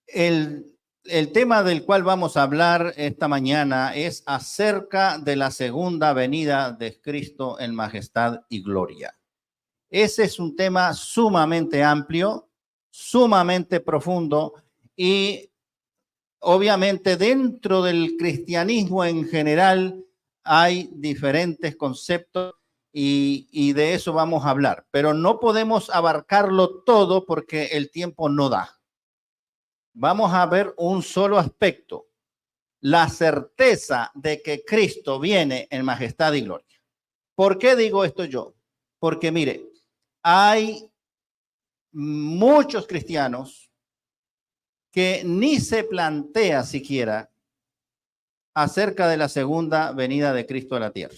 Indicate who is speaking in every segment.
Speaker 1: El tema del cual vamos a hablar esta mañana es acerca de la segunda venida de Cristo en majestad y gloria. Ese es un tema sumamente amplio, sumamente profundo y obviamente dentro del cristianismo en general hay diferentes conceptos y de eso vamos a hablar, pero no podemos abarcarlo todo porque el tiempo no da. Vamos a ver un solo aspecto, la certeza de que Cristo viene en majestad y gloria. ¿Por qué digo esto yo? Porque mire, hay muchos cristianos que ni se plantea siquiera acerca de la segunda venida de Cristo a la tierra.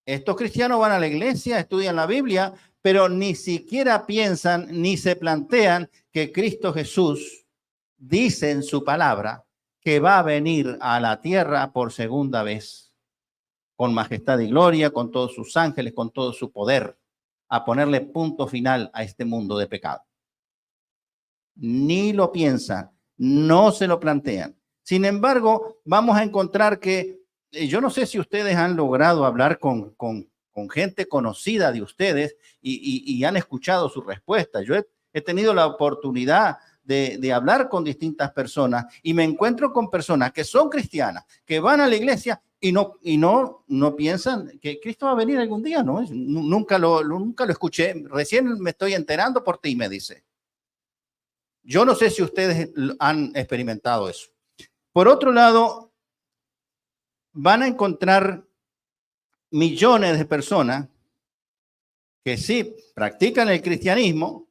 Speaker 1: Estos cristianos van a la iglesia, estudian la Biblia, pero ni siquiera piensan ni se plantean que Cristo Jesús dice en su palabra que va a venir a la tierra por segunda vez, con majestad y gloria, con todos sus ángeles, con todo su poder, a ponerle punto final a este mundo de pecado. Ni lo piensan, no se lo plantean. Sin embargo, vamos a encontrar que, yo no sé si ustedes han logrado hablar con gente conocida de ustedes y han escuchado su respuesta. Yo he tenido la oportunidad de hablar con distintas personas y me encuentro con personas que son cristianas, que van a la iglesia y no piensan que Cristo va a venir algún día, ¿no? Nunca lo escuché, recién me estoy enterando por ti, me dice. Yo no sé si ustedes han experimentado eso. Por otro lado, van a encontrar millones de personas que sí practican el cristianismo,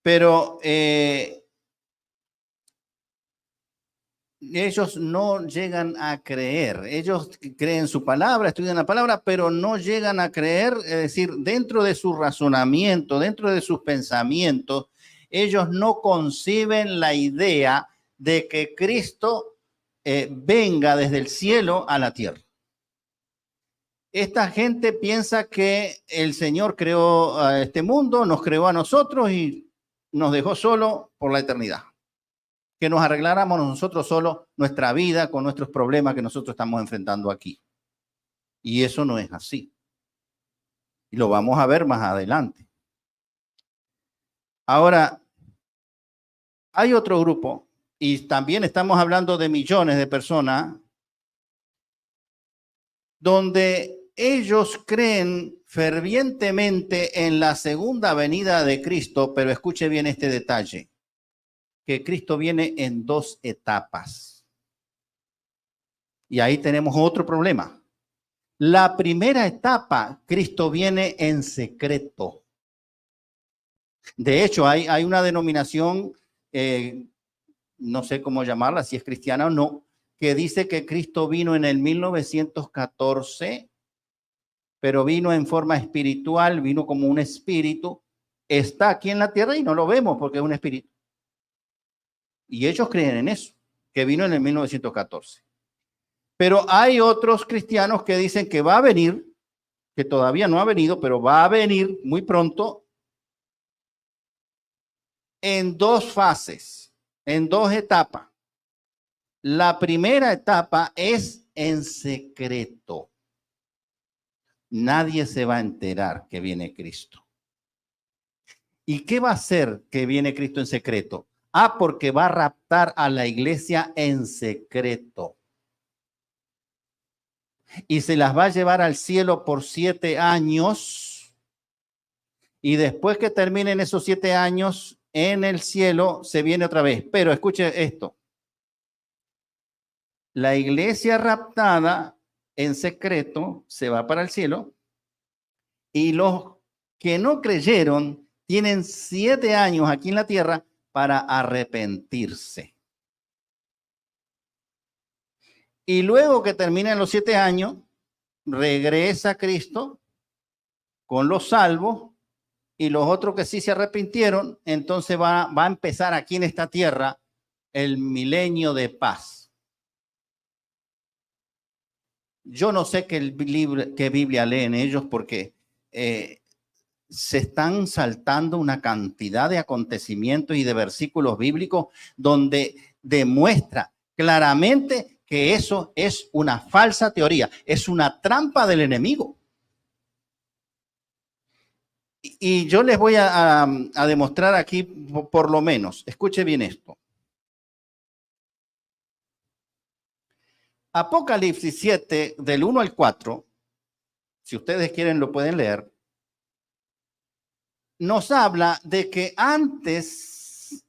Speaker 1: pero ellos no llegan a creer. Ellos creen su palabra, estudian la palabra, pero no llegan a creer, es decir, dentro de su razonamiento, dentro de sus pensamientos, ellos no conciben la idea de que Cristo venga desde el cielo a la tierra. Esta gente piensa que el Señor creó a este mundo, nos creó a nosotros y nos dejó solo por la eternidad. Que nos arregláramos nosotros solos nuestra vida con nuestros problemas que nosotros estamos enfrentando aquí. Y eso no es así. Y lo vamos a ver más adelante. Ahora, hay otro grupo, y también estamos hablando de millones de personas, donde ellos creen fervientemente en la segunda venida de Cristo, pero escuche bien este detalle, que Cristo viene en dos etapas. Y ahí tenemos otro problema. La primera etapa, Cristo viene en secreto. De hecho, hay una denominación, no sé cómo llamarla, si es cristiana o no, que dice que Cristo vino en el 1914, pero vino en forma espiritual, vino como un espíritu, está aquí en la tierra y no lo vemos porque es un espíritu. Y ellos creen en eso, que vino en el 1914. Pero hay otros cristianos que dicen que va a venir, que todavía no ha venido, pero va a venir muy pronto en dos fases, en dos etapas. La primera etapa es en secreto. Nadie se va a enterar que viene Cristo. ¿Y qué va a hacer que viene Cristo en secreto? Porque va a raptar a la iglesia en secreto. Y se las va a llevar al cielo por 7 años. Y después que terminen esos 7 años en el cielo, se viene otra vez. Pero escuche esto. La iglesia raptada en secreto se va para el cielo. Y los que no creyeron tienen 7 años aquí en la tierra para arrepentirse. Y luego que terminan los 7 años, regresa Cristo con los salvos y los otros que sí se arrepintieron, entonces va a empezar aquí en esta tierra el milenio de paz. Yo no sé qué Biblia leen ellos porque se están saltando una cantidad de acontecimientos y de versículos bíblicos donde demuestra claramente que eso es una falsa teoría, es una trampa del enemigo. Y yo les voy a demostrar aquí, por lo menos, escuche bien esto. Apocalipsis 7, del 1 al 4, si ustedes quieren lo pueden leer, nos habla de que antes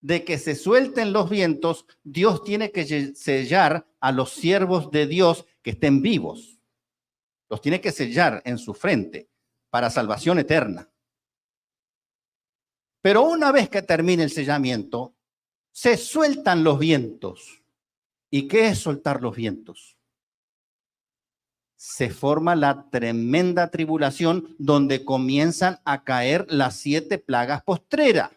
Speaker 1: de que se suelten los vientos, Dios tiene que sellar a los siervos de Dios que estén vivos. Los tiene que sellar en su frente para salvación eterna. Pero una vez que termine el sellamiento, se sueltan los vientos. ¿Y qué es soltar los vientos? Se forma la tremenda tribulación donde comienzan a caer las 7 plagas postreras.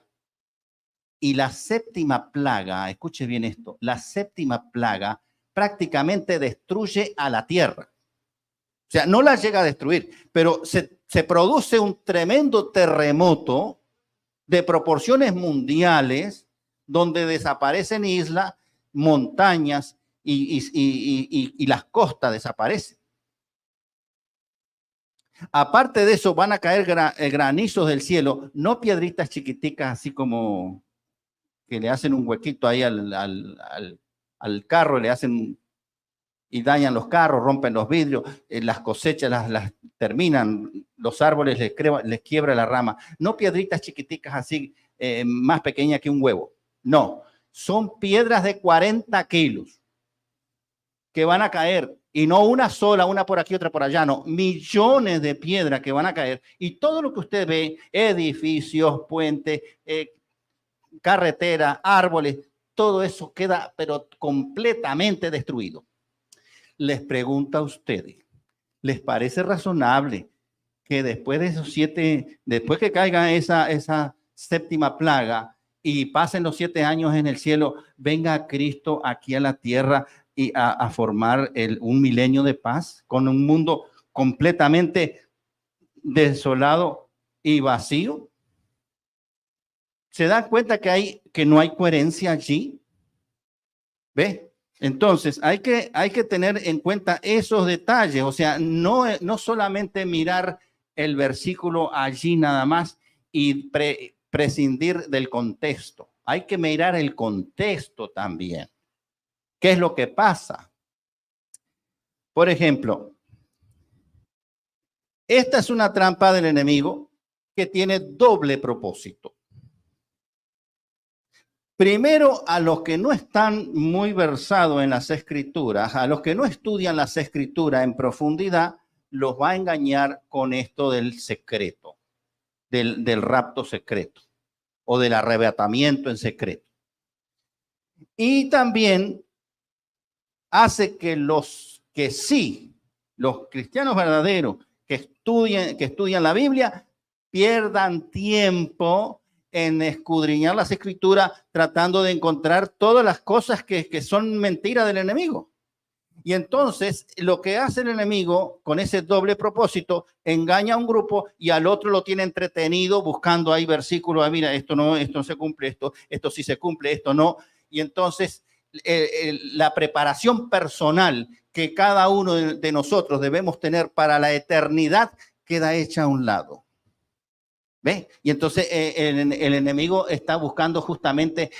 Speaker 1: Y la séptima plaga, escuche bien esto, la séptima plaga prácticamente destruye a la tierra. O sea, no la llega a destruir, pero se produce un tremendo terremoto de proporciones mundiales donde desaparecen islas, montañas y las costas desaparecen. Aparte de eso, van a caer granizos del cielo, no piedritas chiquiticas así como que le hacen un huequito ahí al carro, le hacen y dañan los carros, rompen los vidrios, las cosechas las terminan, los árboles les quiebra la rama. No piedritas chiquiticas así, más pequeñas que un huevo. No, son piedras de 40 kilos que van a caer. Y no una sola, una por aquí, otra por allá, no. Millones de piedras que van a caer. Y todo lo que usted ve, edificios, puentes, carreteras, árboles, todo eso queda pero completamente destruido. Les pregunto a ustedes, ¿les parece razonable que después de esos 7, después que caiga esa séptima plaga y pasen los 7 años en el cielo, venga Cristo aquí a la tierra y a formar un milenio de paz con un mundo completamente desolado y vacío? ¿Se dan cuenta que no hay coherencia allí? ¿Ve? Entonces, hay que tener en cuenta esos detalles, o sea, no solamente mirar el versículo allí nada más y prescindir del contexto. Hay que mirar el contexto también. ¿Qué es lo que pasa? Por ejemplo, esta es una trampa del enemigo que tiene doble propósito. Primero, a los que no están muy versados en las escrituras, a los que no estudian las escrituras en profundidad, los va a engañar con esto del secreto, del rapto secreto o del arrebatamiento en secreto. Y también hace que los cristianos verdaderos que estudian la Biblia, pierdan tiempo en escudriñar las escrituras, tratando de encontrar todas las cosas que son mentiras del enemigo. Y entonces lo que hace el enemigo con ese doble propósito, engaña a un grupo y al otro lo tiene entretenido buscando ahí versículos, mira, esto no se cumple, esto sí se cumple, esto no. Y entonces la preparación personal que cada uno de nosotros debemos tener para la eternidad queda hecha a un lado. ¿Ve? Y entonces el enemigo está buscando justamente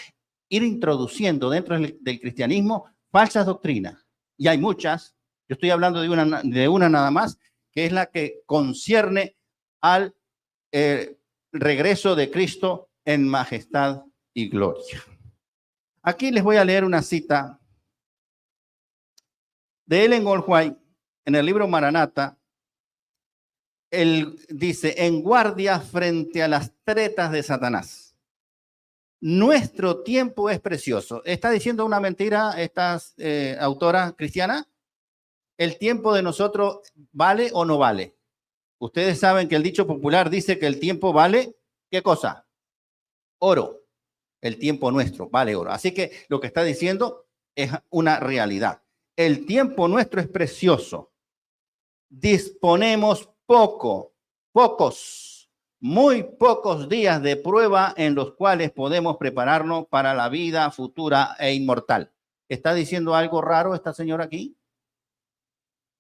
Speaker 1: ir introduciendo dentro del cristianismo falsas doctrinas. Y hay muchas, yo estoy hablando de una nada más, que es la que concierne al regreso de Cristo en majestad y gloria. Aquí les voy a leer una cita de Ellen G. White en el libro Maranata. Él dice, en guardia frente a las tretas de Satanás. Nuestro tiempo es precioso. ¿Está diciendo una mentira esta autora cristiana? ¿El tiempo de nosotros vale o no vale? Ustedes saben que el dicho popular dice que el tiempo vale, ¿qué cosa? Oro. El tiempo nuestro vale oro. Así que lo que está diciendo es una realidad. El tiempo nuestro es precioso. Disponemos poco pocos, muy pocos días de prueba en los cuales podemos prepararnos para la vida futura e inmortal. ¿Está diciendo algo raro esta señora aquí?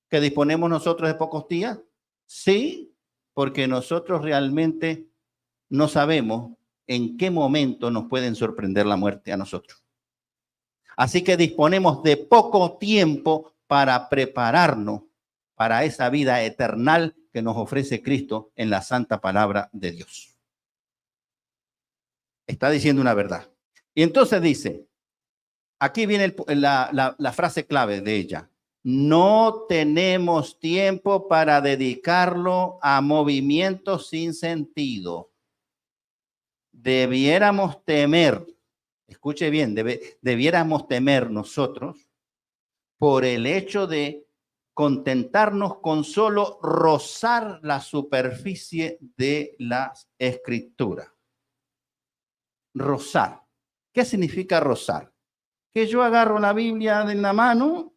Speaker 1: ¿Que disponemos nosotros de pocos días? Sí, porque nosotros realmente no sabemos en qué momento nos pueden sorprender la muerte a nosotros. Así que disponemos de poco tiempo para prepararnos para esa vida eterna que nos ofrece Cristo en la santa palabra de Dios. Está diciendo una verdad. Y entonces dice, aquí viene la frase clave de ella. No tenemos tiempo para dedicarlo a movimientos sin sentido. Debiéramos temer, escuche bien, debiéramos temer nosotros por el hecho de contentarnos con solo rozar la superficie de la Escritura. Rozar. ¿Qué significa rozar? Que yo agarro la Biblia en la mano.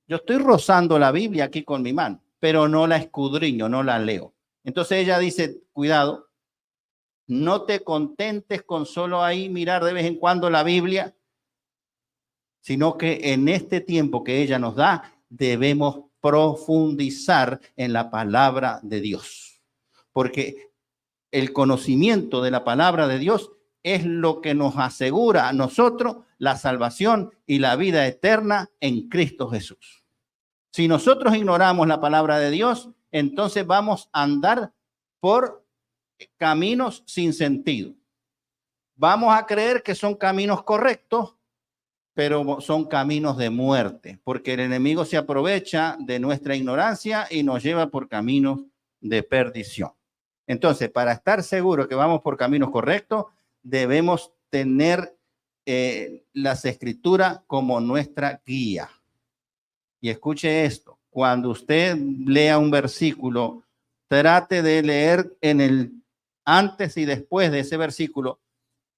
Speaker 1: Yo estoy rozando la Biblia aquí con mi mano, pero no la escudriño, no la leo. Entonces ella dice, cuidado, no te contentes con solo ahí mirar de vez en cuando la Biblia, sino que en este tiempo que ella nos da, debemos profundizar en la palabra de Dios. Porque el conocimiento de la palabra de Dios es lo que nos asegura a nosotros la salvación y la vida eterna en Cristo Jesús. Si nosotros ignoramos la palabra de Dios, entonces vamos a andar por caminos sin sentido. Vamos a creer que son caminos correctos, pero son caminos de muerte, porque el enemigo se aprovecha de nuestra ignorancia y nos lleva por caminos de perdición. Entonces, para estar seguros que vamos por caminos correctos, debemos tener las Escrituras como nuestra guía. Y escuche esto, cuando usted lea un versículo, trate de leer en el antes y después de ese versículo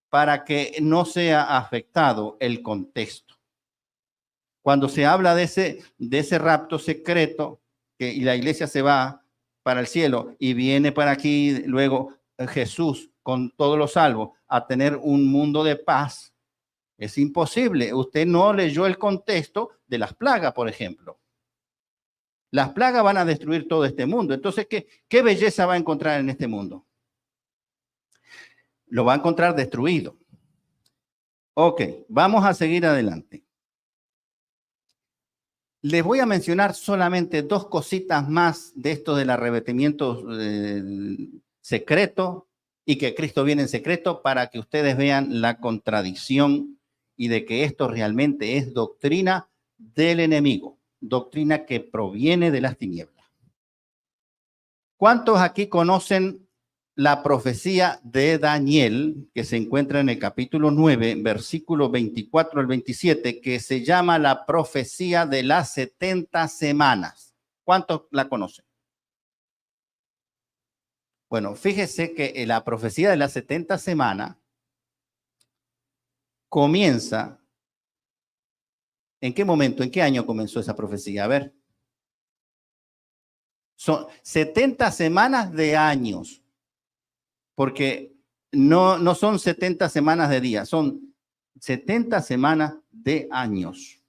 Speaker 1: para que no sea afectado el contexto. Cuando se habla de ese rapto secreto, y la iglesia se va para el cielo y viene para aquí luego Jesús con todos los salvos a tener un mundo de paz, es imposible. Usted no leyó el contexto de las plagas, por ejemplo. Las plagas van a destruir todo este mundo. Entonces, ¿qué belleza va a encontrar en este mundo? Lo va a encontrar destruido. Ok, vamos a seguir adelante. Les voy a mencionar solamente dos cositas más de esto del arrebatamiento secreto y que Cristo viene en secreto para que ustedes vean la contradicción y de que esto realmente es doctrina del enemigo, doctrina que proviene de las tinieblas. ¿Cuántos aquí conocen la profecía de Daniel, que se encuentra en el capítulo 9, versículo 24 al 27, que se llama la profecía de las 70 semanas? ¿Cuántos la conocen? Bueno, fíjese que la profecía de las 70 semanas comienza. ¿En qué momento, en qué año comenzó esa profecía? A ver. Son 70 semanas de años. Porque no son 70 semanas de días, son 70 semanas de años.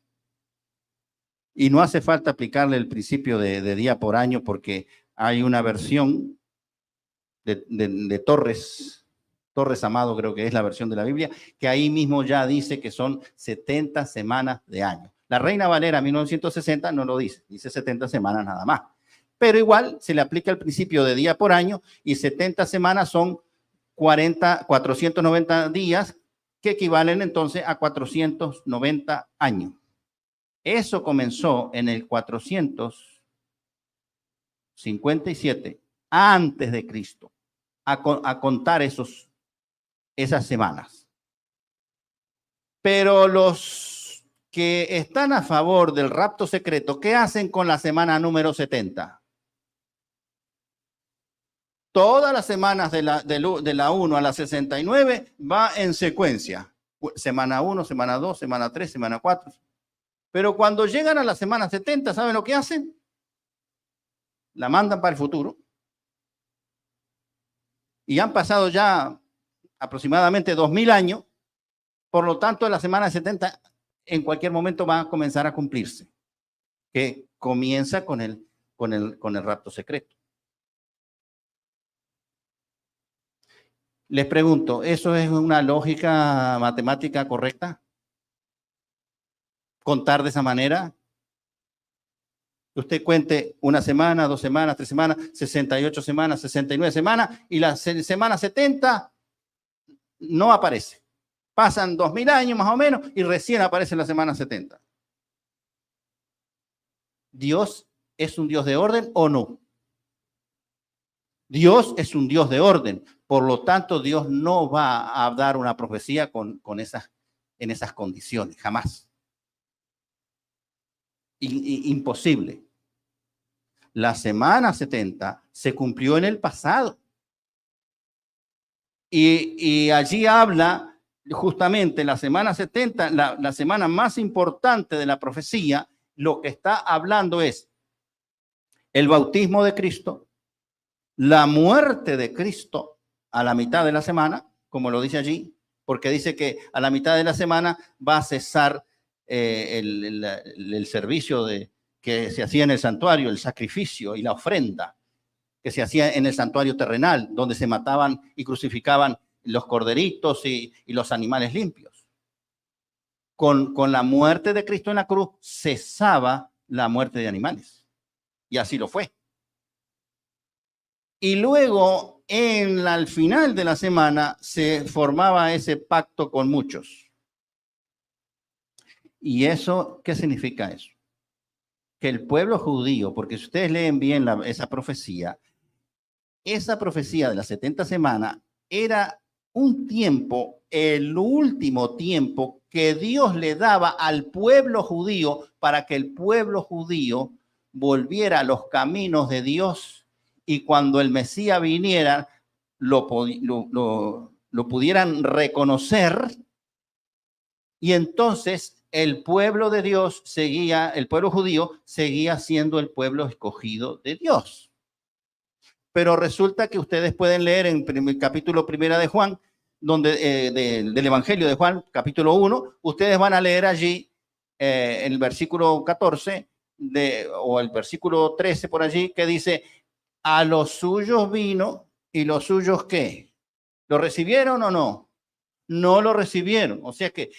Speaker 1: Y no hace falta aplicarle el principio de día por año porque hay una versión de Torres Amado, creo que es la versión de la Biblia, que ahí mismo ya dice que son 70 semanas de año. La Reina Valera 1960 no lo dice, dice 70 semanas nada más. Pero igual se le aplica el principio de día por año y 70 semanas son 490 días que equivalen entonces a 490 años. Eso comenzó en el 457 antes de Cristo a contar esas semanas. Pero los que están a favor del rapto secreto, ¿qué hacen con la semana número 70? Todas las semanas de la 1 a la 69 va en secuencia. Semana 1, semana 2, semana 3, semana 4. Pero cuando llegan a la semana 70, ¿saben lo que hacen? la mandan para el futuro. Y han pasado ya aproximadamente 2000 años. Por lo tanto, la semana 70 en cualquier momento va a comenzar a cumplirse, que comienza con el rapto secreto. Les pregunto, ¿eso es una lógica matemática correcta? ¿Contar de esa manera? Usted cuente una semana, 2 semanas, 3 semanas, 68 semanas, 69 semanas, y la semana 70 no aparece. Pasan 2000 años más o menos y recién aparece la semana 70. ¿Dios es un Dios de orden o no? Dios es un Dios de orden. Por lo tanto, Dios no va a dar una profecía en esas condiciones, jamás. Imposible. La semana 70 se cumplió en el pasado. Y allí habla justamente la semana 70, la semana más importante de la profecía. Lo que está hablando es el bautismo de Cristo, la muerte de Cristo a la mitad de la semana, como lo dice allí, porque dice que a la mitad de la semana va a cesar el servicio que se hacía en el santuario, el sacrificio y la ofrenda que se hacía en el santuario terrenal, donde se mataban y crucificaban los corderitos y los animales limpios. Con la muerte de Cristo en la cruz cesaba la muerte de animales. Y así lo fue. Y luego, al final de la semana, se formaba ese pacto con muchos. ¿Y eso qué significa eso? Que el pueblo judío, porque si ustedes leen bien esa profecía de las 70 semanas era un tiempo, el último tiempo que Dios le daba al pueblo judío para que el pueblo judío volviera a los caminos de Dios y cuando el Mesías viniera lo pudieran reconocer y entonces el pueblo de Dios el pueblo judío seguía siendo el pueblo escogido de Dios. Pero resulta que ustedes pueden leer en el capítulo 1 de Juan, del Evangelio de Juan, capítulo 1, ustedes van a leer allí el versículo 14 o el versículo 13 por allí, que dice, a los suyos vino y los suyos ¿qué? ¿Lo recibieron o no? No lo recibieron. O sea que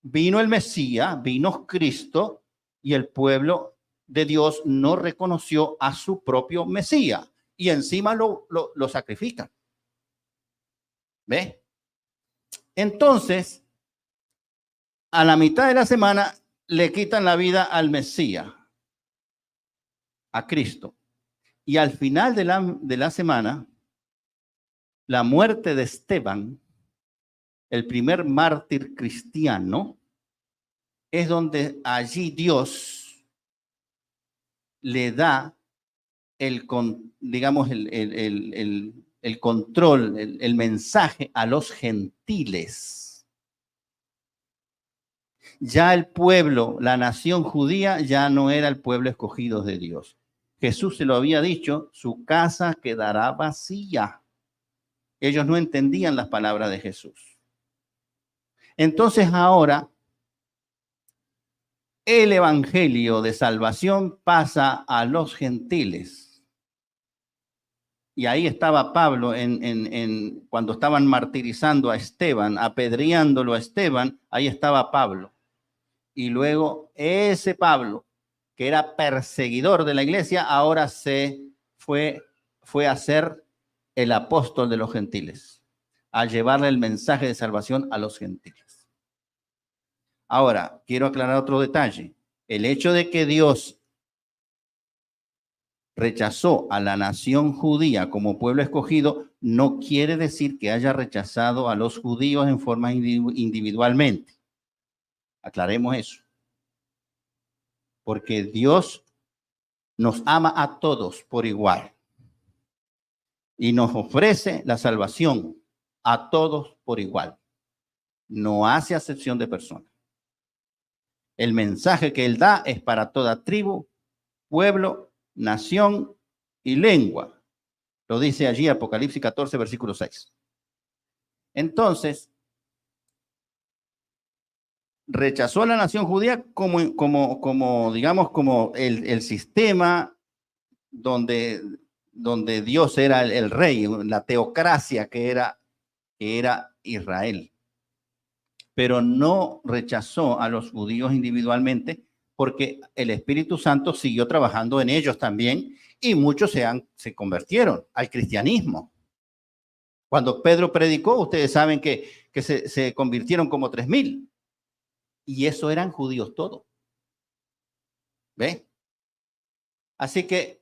Speaker 1: vino el Mesías, vino Cristo y el pueblo de Dios no reconoció a su propio Mesías. Y encima lo sacrifican. ¿Ve? Entonces, a la mitad de la semana le quitan la vida al Mesías, a Cristo. Y al final de la semana, la muerte de Esteban, el primer mártir cristiano, es donde allí Dios le da el control, el mensaje a los gentiles. Ya el pueblo, la nación judía, ya no era el pueblo escogido de Dios. Jesús se lo había dicho, su casa quedará vacía. Ellos no entendían las palabras de Jesús. Entonces ahora el evangelio de salvación pasa a los gentiles. Y ahí estaba Pablo cuando estaban martirizando a Esteban, apedreándolo a Esteban, ahí estaba Pablo. Y luego ese Pablo, que era perseguidor de la iglesia, ahora se fue a ser el apóstol de los gentiles, a llevarle el mensaje de salvación a los gentiles. Ahora, quiero aclarar otro detalle. El hecho de que Dios rechazó a la nación judía como pueblo escogido, no quiere decir que haya rechazado a los judíos en forma individualmente. Aclaremos eso. Porque Dios nos ama a todos por igual. Y nos ofrece la salvación a todos por igual. No hace acepción de personas. El mensaje que Él da es para toda tribu, pueblo, nación y lengua. Lo dice allí Apocalipsis 14, versículo 6. Entonces, rechazó a la nación judía digamos, como el sistema donde Dios era el rey, la teocracia que era Israel. Pero no rechazó a los judíos individualmente porque el Espíritu Santo siguió trabajando en ellos también y muchos se convirtieron al cristianismo. Cuando Pedro predicó, ustedes saben que se convirtieron como 3,000 y eso eran judíos todos. ¿Ve? Así que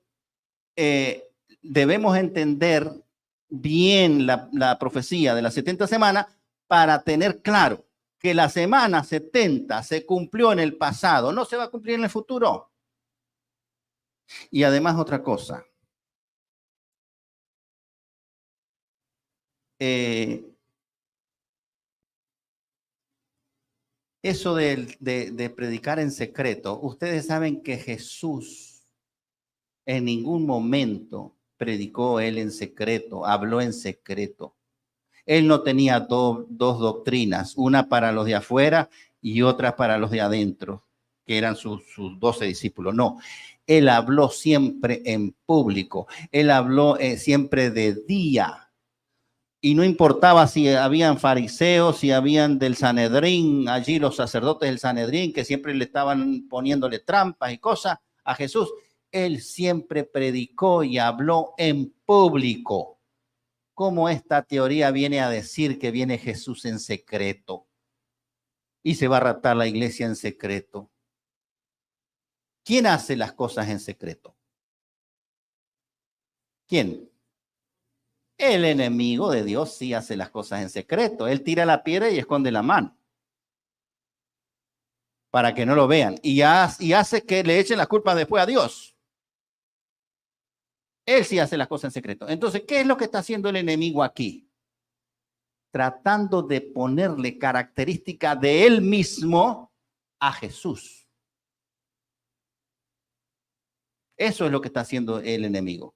Speaker 1: debemos entender bien la profecía de las 70 semanas para tener claro que la semana 70 se cumplió en el pasado, no se va a cumplir en el futuro. Y además otra cosa. Eso de predicar en secreto, ustedes saben que Jesús en ningún momento predicó él en secreto, habló en secreto. Él no tenía dos doctrinas, una para los de afuera y otra para los de adentro, que eran sus 12 discípulos. No, él habló siempre en público, él habló siempre de día. Y no importaba si habían fariseos, si habían del Sanedrín, allí los sacerdotes del Sanedrín, que siempre le estaban poniéndole trampas y cosas a Jesús. Él siempre predicó y habló en público. ¿Cómo esta teoría viene a decir que viene Jesús en secreto y se va a raptar la iglesia en secreto? ¿Quién hace las cosas en secreto? ¿Quién? El enemigo de Dios sí hace las cosas en secreto. Él tira la piedra y esconde la mano para que no lo vean. Y hace que le echen las culpas después a Dios. Él sí hace las cosas en secreto. Entonces, ¿qué es lo que está haciendo el enemigo aquí? Tratando de ponerle característica de él mismo a Jesús. Eso es lo que está haciendo el enemigo.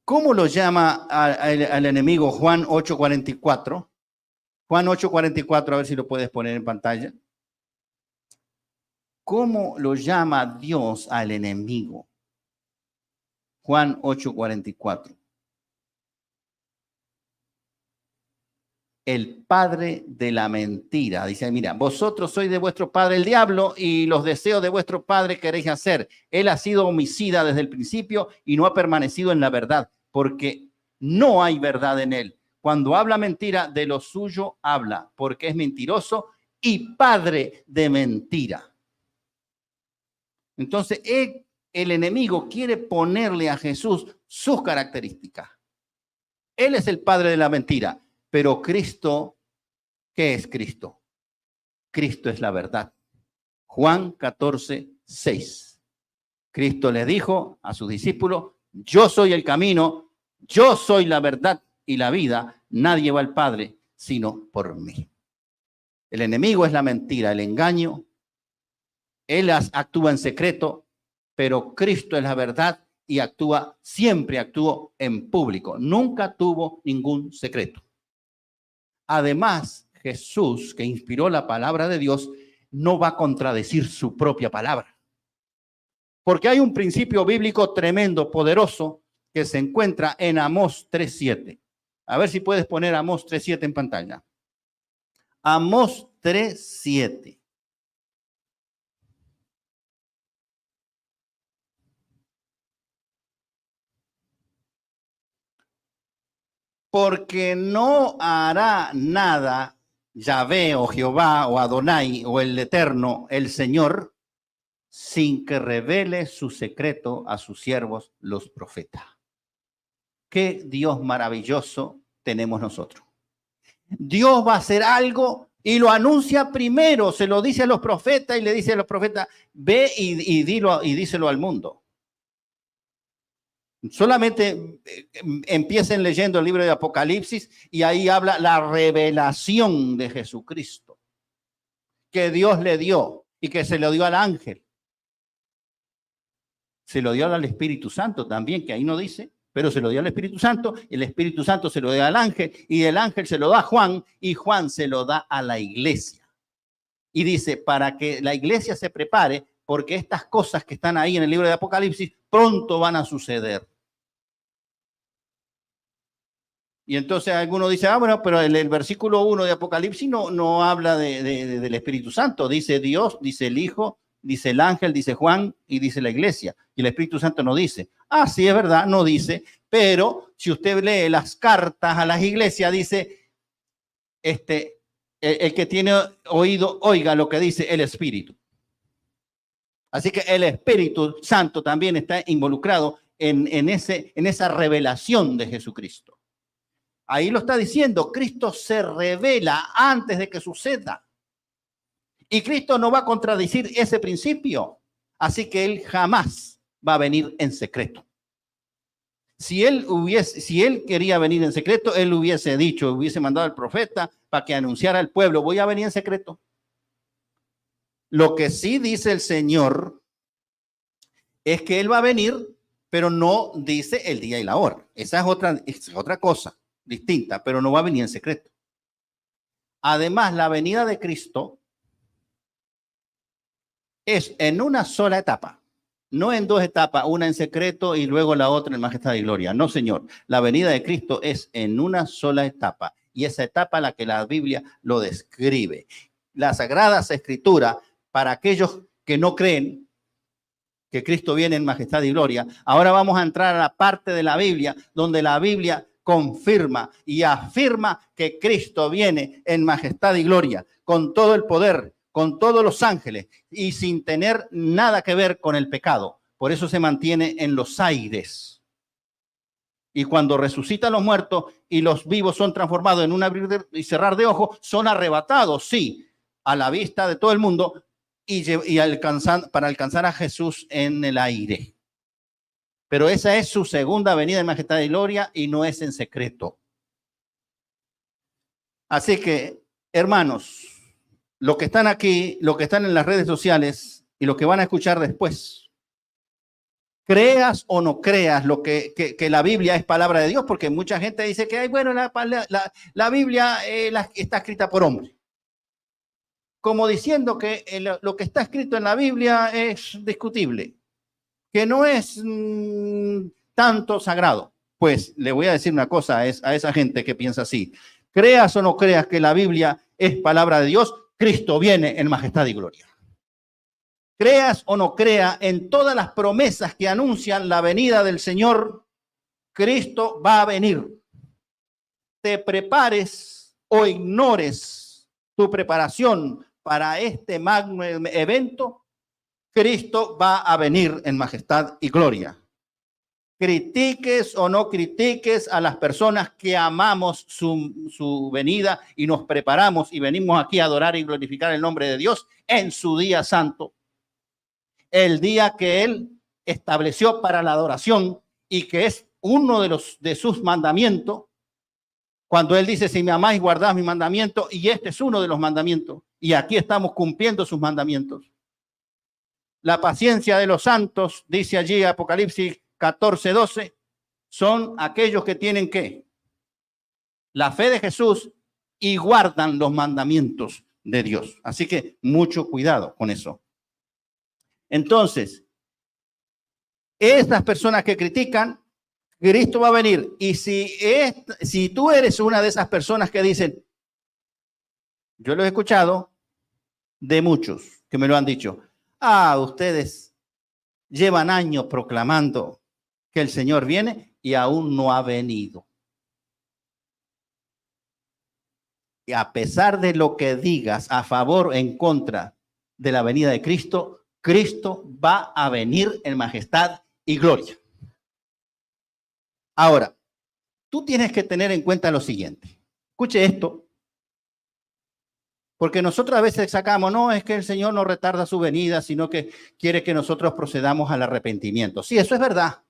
Speaker 1: ¿Cómo lo llama al enemigo Juan 8:44? Juan 8:44, a ver si lo puedes poner en pantalla. ¿Cómo lo llama Dios al enemigo? Juan 8:44. El padre de la mentira. Dice, mira, vosotros sois de vuestro padre el diablo y los deseos de vuestro padre queréis hacer. Él ha sido homicida desde el principio y no ha permanecido en la verdad, porque no hay verdad en él. Cuando habla mentira, de lo suyo habla, porque es mentiroso y padre de mentira. Entonces, el enemigo quiere ponerle a Jesús sus características. Él es el padre de la mentira. Pero Cristo, ¿qué es Cristo? Cristo es la verdad. Juan 14:6. Cristo le dijo a sus discípulos, yo soy el camino, yo soy la verdad y la vida. Nadie va al Padre sino por mí. El enemigo es la mentira, el engaño. Él actúa en secreto, pero Cristo es la verdad y siempre actuó en público. Nunca tuvo ningún secreto. Además, Jesús, que inspiró la palabra de Dios, no va a contradecir su propia palabra. Porque hay un principio bíblico tremendo, poderoso, que se encuentra en Amós 3:7. A ver si puedes poner Amós 3:7 en pantalla. Amós 3:7. Porque no hará nada Yahvé o Jehová o Adonai o el Eterno, el Señor, sin que revele su secreto a sus siervos, los profetas. Qué Dios maravilloso tenemos nosotros. Dios va a hacer algo y lo anuncia primero, se lo dice a los profetas y le dice a los profetas, ve y díselo al mundo. Solamente empiecen leyendo el libro de Apocalipsis y ahí habla la revelación de Jesucristo que Dios le dio y que se lo dio al ángel. se lo dio al Espíritu Santo también, que ahí no dice, pero se lo dio al Espíritu Santo, el Espíritu Santo se lo dio al ángel, y el ángel se lo da a Juan, y Juan se lo da a la iglesia. Y dice, para que la iglesia se prepare, porque estas cosas que están ahí en el libro de Apocalipsis pronto van a suceder. Y entonces alguno dice, bueno, pero el versículo 1 de Apocalipsis no habla del Espíritu Santo. Dice Dios, dice el Hijo, dice el ángel, dice Juan y dice la iglesia. Y el Espíritu Santo no dice. Ah, sí, es verdad, no dice. Pero si usted lee las cartas a las iglesias, dice, el que tiene oído, oiga lo que dice el Espíritu. Así que el Espíritu Santo también está involucrado en esa revelación de Jesucristo. Ahí lo está diciendo, Cristo se revela antes de que suceda. Y Cristo no va a contradecir ese principio. Así que Él jamás va a venir en secreto. Si él quería venir en secreto, Él hubiese dicho, hubiese mandado al profeta para que anunciara al pueblo, voy a venir en secreto. Lo que sí dice el Señor es que Él va a venir, pero no dice el día y la hora. Esa es otra cosa distinta, pero no va a venir en secreto. Además, la venida de Cristo es en una sola etapa, no en dos etapas, una en secreto y luego la otra en majestad y gloria. No, Señor, la venida de Cristo es en una sola etapa y esa etapa la que la Biblia lo describe. La Sagrada Escritura, para aquellos que no creen que Cristo viene en majestad y gloria, ahora vamos a entrar a la parte de la Biblia donde la Biblia confirma y afirma que Cristo viene en majestad y gloria, con todo el poder, con todos los ángeles y sin tener nada que ver con el pecado. Por eso se mantiene en los aires. Y cuando resucitan los muertos y los vivos son transformados en un abrir y cerrar de ojos, son arrebatados, sí, a la vista de todo el mundo para alcanzar a Jesús en el aire. Pero esa es su segunda venida en majestad y gloria y no es en secreto. Así que, hermanos, los que están aquí, los que están en las redes sociales y los que van a escuchar después, creas o no creas que la Biblia es palabra de Dios, porque mucha gente dice que bueno, la Biblia está escrita por hombre. Como diciendo que lo que está escrito en la Biblia es discutible, que no es tanto sagrado. Pues le voy a decir una cosa a esa gente que piensa así. Creas o no creas que la Biblia es palabra de Dios, Cristo viene en majestad y gloria. Creas o no creas en todas las promesas que anuncian la venida del Señor, Cristo va a venir. Te prepares o ignores tu preparación para este magno evento, Cristo va a venir en majestad y gloria. Critiques o no critiques a las personas que amamos su venida y nos preparamos y venimos aquí a adorar y glorificar el nombre de Dios en su día santo. El día que Él estableció para la adoración y que es uno de sus mandamientos. Cuando Él dice, si me amáis, guardad mis mandamientos, y este es uno de los mandamientos. Y aquí estamos cumpliendo sus mandamientos. La paciencia de los santos, dice allí Apocalipsis 14:12, son aquellos que tienen ¿qué? La fe de Jesús y guardan los mandamientos de Dios. Así que mucho cuidado con eso. Entonces, estas personas que critican, Cristo va a venir. Y si tú eres una de esas personas que dicen, yo lo he escuchado de muchos que me lo han dicho, ustedes llevan años proclamando que el Señor viene y aún no ha venido. Y a pesar de lo que digas a favor o en contra de la venida de Cristo, Cristo va a venir en majestad y gloria. Ahora, tú tienes que tener en cuenta lo siguiente. Escuche esto. Porque nosotros a veces sacamos, no, es que el Señor no retarda su venida, sino que quiere que nosotros procedamos al arrepentimiento. Sí, eso es verdad.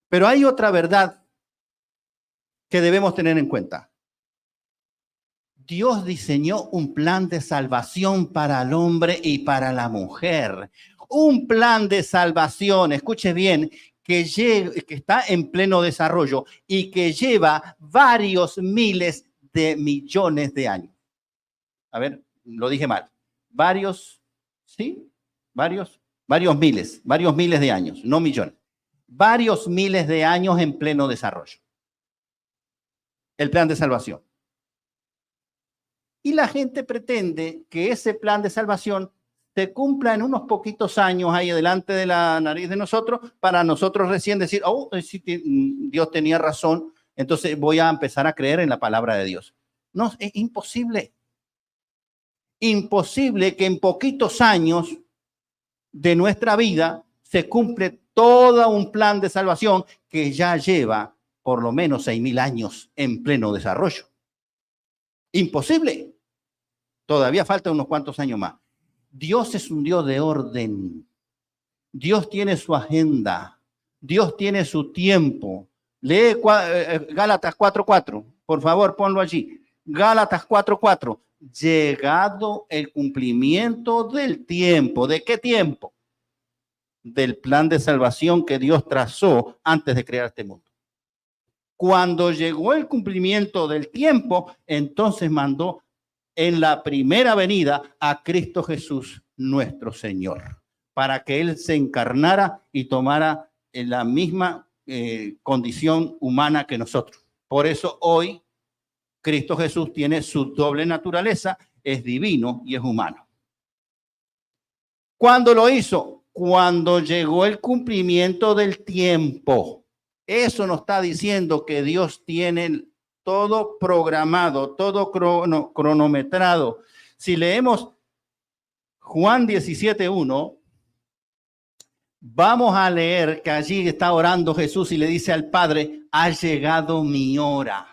Speaker 1: Pero hay otra verdad que debemos tener en cuenta. Dios diseñó un plan de salvación para el hombre y para la mujer. un plan de salvación, escuche bien, que está en pleno desarrollo y que lleva varios miles de millones de años. A ver, lo dije mal. Varios, ¿sí? Varios miles de años, no millones. Varios miles de años en pleno desarrollo. El plan de salvación. Y la gente pretende que ese plan de salvación se cumpla en unos poquitos años ahí delante de la nariz de nosotros, para nosotros recién decir, oh, sí, Dios tenía razón, entonces voy a empezar a creer en la palabra de Dios. No, es imposible. Imposible que en poquitos años de nuestra vida se cumple todo un plan de salvación que ya lleva por lo menos 6.000 años en pleno desarrollo. Imposible. Todavía faltan unos cuantos años más. Dios es un Dios de orden. Dios tiene su agenda. Dios tiene su tiempo. Lee Gálatas 4:4. Por favor, ponlo allí. Gálatas 4:4. Llegado el cumplimiento del tiempo. ¿De qué tiempo? Del plan de salvación que Dios trazó antes de crear este mundo. Cuando llegó el cumplimiento del tiempo, entonces mandó en la primera venida a Cristo Jesús, nuestro Señor, para que Él se encarnara y tomara en la misma condición humana que nosotros. Por eso hoy Cristo Jesús tiene su doble naturaleza, es divino y es humano. ¿Cuándo lo hizo? Cuando llegó el cumplimiento del tiempo. Eso nos está diciendo que Dios tiene todo programado, todo cronometrado. Si leemos Juan 17:1, vamos a leer que allí está orando Jesús y le dice al Padre, ha llegado mi hora.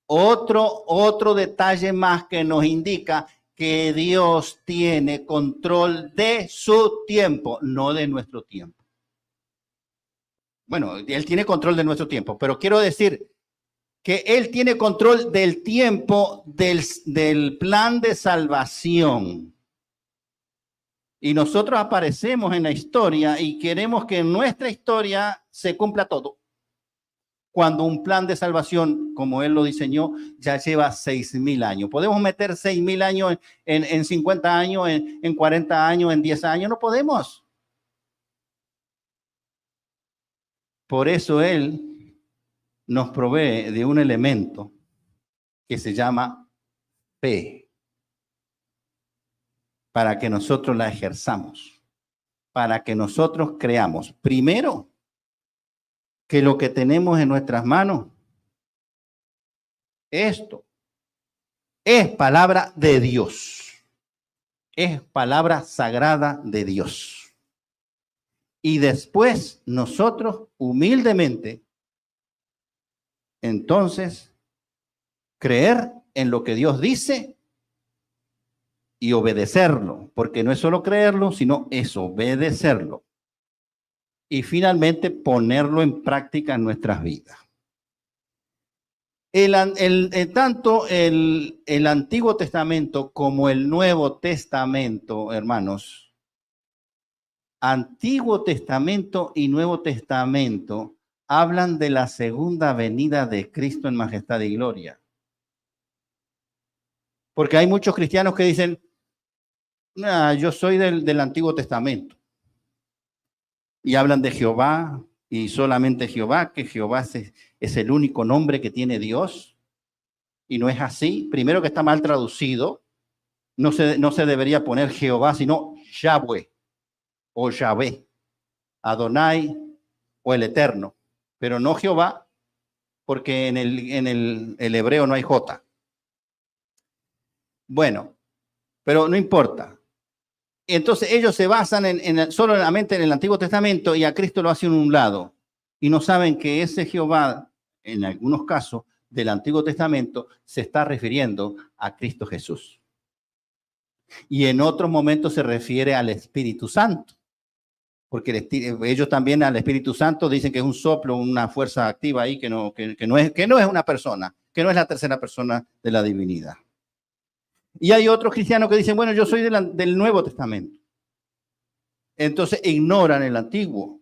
Speaker 1: Otro detalle más que nos indica que Dios tiene control de su tiempo, no de nuestro tiempo. Bueno, Él tiene control de nuestro tiempo, pero quiero decir que Él tiene control del tiempo del plan de salvación. Y nosotros aparecemos en la historia y queremos que en nuestra historia se cumpla todo. Cuando un plan de salvación, como Él lo diseñó, ya lleva 6.000 años. ¿Podemos meter 6.000 años en 50 años, en 40 años, en 10 años? No podemos. Por eso Él nos provee de un elemento que se llama fe, para que nosotros la ejerzamos, para que nosotros creamos, primero, que lo que tenemos en nuestras manos, esto, es palabra de Dios, es palabra sagrada de Dios. Y después nosotros humildemente, entonces, creer en lo que Dios dice y obedecerlo, porque no es solo creerlo, sino es obedecerlo. Y finalmente ponerlo en práctica en nuestras vidas. Tanto el Antiguo Testamento como el Nuevo Testamento, hermanos, Antiguo Testamento y Nuevo Testamento hablan de la segunda venida de Cristo en majestad y gloria. Porque hay muchos cristianos que dicen, yo soy del Antiguo Testamento. Y hablan de Jehová y solamente Jehová, que Jehová es el único nombre que tiene Dios. Y no es así. Primero que está mal traducido. No se debería poner Jehová, sino Yahweh o Yahvé, Adonai o el Eterno. Pero no Jehová, porque en el hebreo no hay J. Bueno, pero no importa. Entonces ellos se basan solamente en el Antiguo Testamento y a Cristo lo hacen a un lado. Y no saben que ese Jehová, en algunos casos del Antiguo Testamento, se está refiriendo a Cristo Jesús. Y en otros momentos se refiere al Espíritu Santo. Porque ellos también al Espíritu Santo dicen que es un soplo, una fuerza activa ahí que no es una persona, que no es la tercera persona de la divinidad. Y hay otros cristianos que dicen, bueno, yo soy del Nuevo Testamento. Entonces ignoran el Antiguo.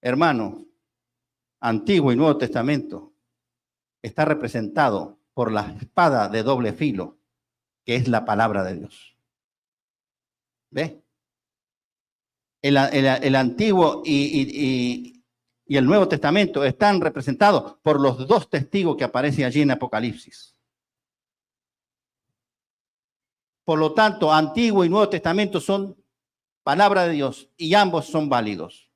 Speaker 1: Hermanos, Antiguo y Nuevo Testamento está representado por la espada de doble filo, que es la palabra de Dios. ¿Ves? El Antiguo y el Nuevo Testamento están representados por los dos testigos que aparecen allí en Apocalipsis. Por lo tanto, Antiguo y Nuevo Testamento son palabra de Dios y ambos son válidos.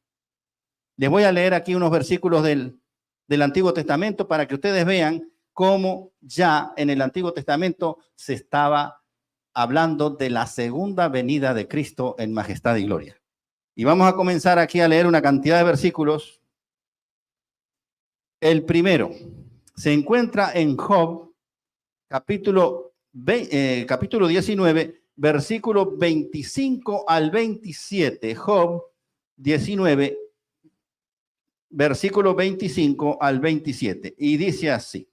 Speaker 1: Les voy a leer aquí unos versículos del Antiguo Testamento para que ustedes vean cómo ya en el Antiguo Testamento se estaba hablando de la segunda venida de Cristo en majestad y gloria. Y vamos a comenzar aquí a leer una cantidad de versículos. El primero se encuentra en Job, capítulo 19, versículo 25 al 27. Job 19, versículo 25 al 27. Y dice así: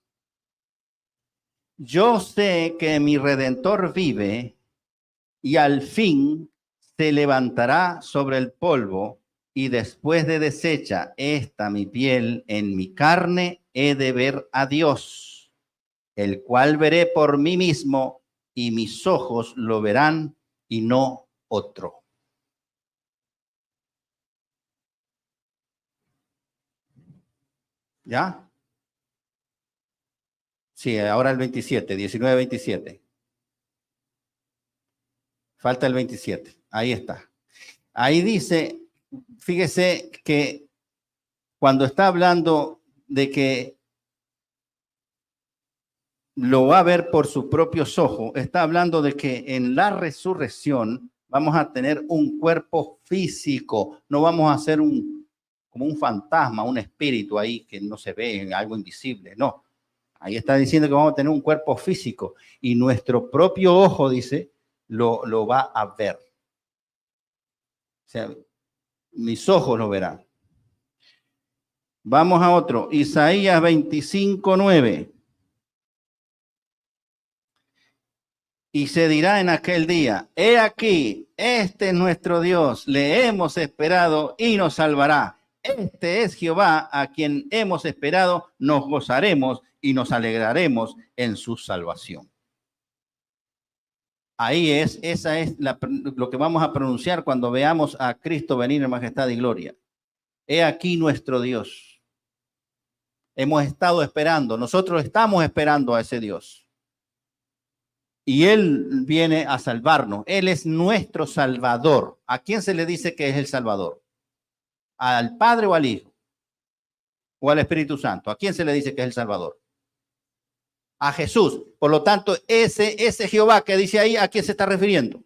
Speaker 1: yo sé que mi Redentor vive y al fin se levantará sobre el polvo, y después de deshecha esta mi piel, en mi carne he de ver a Dios, el cual veré por mí mismo, y mis ojos lo verán y no otro. ¿Ya? Sí, ahora el 27, 19, 27. Falta el 27. Ahí está. Ahí dice, fíjese que cuando está hablando de que lo va a ver por sus propios ojos, está hablando de que en la resurrección vamos a tener un cuerpo físico, no vamos a ser como un fantasma, un espíritu ahí que no se ve, algo invisible, no. Ahí está diciendo que vamos a tener un cuerpo físico y nuestro propio ojo, dice, lo va a ver. O sea, mis ojos lo verán. Vamos a otro, Isaías 25:9. Y se dirá en aquel día: he aquí, este es nuestro Dios, le hemos esperado y nos salvará. Este es Jehová, a quien hemos esperado, nos gozaremos y nos alegraremos en su salvación. Ahí esa es lo que vamos a pronunciar cuando veamos a Cristo venir en majestad y gloria. He aquí nuestro Dios. Hemos estado esperando, nosotros estamos esperando a ese Dios. Y Él viene a salvarnos. Él es nuestro Salvador. ¿A quién se le dice que es el Salvador? ¿Al Padre o al Hijo? ¿O al Espíritu Santo? ¿A quién se le dice que es el Salvador? A Jesús. Por lo tanto, ese Jehová que dice ahí, ¿a quién se está refiriendo?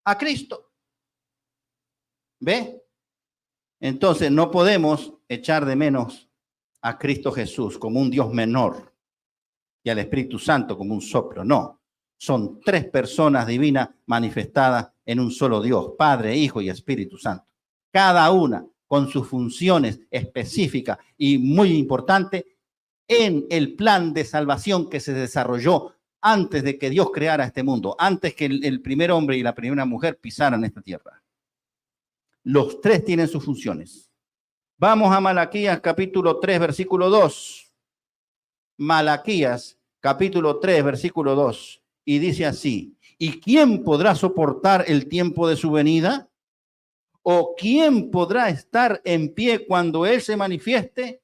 Speaker 1: A Cristo. ¿Ve? Entonces, no podemos echar de menos a Cristo Jesús como un Dios menor y al Espíritu Santo como un soplo. No, son tres personas divinas manifestadas en un solo Dios, Padre, Hijo y Espíritu Santo. Cada una con sus funciones específicas y muy importantes en el plan de salvación que se desarrolló antes de que Dios creara este mundo, antes que el primer hombre y la primera mujer pisaran esta tierra. Los tres tienen sus funciones. Vamos a Malaquías capítulo 3, versículo 2. Malaquías capítulo 3, versículo 2. Y dice así: ¿y quién podrá soportar el tiempo de su venida? ¿O quién podrá estar en pie cuando Él se manifieste?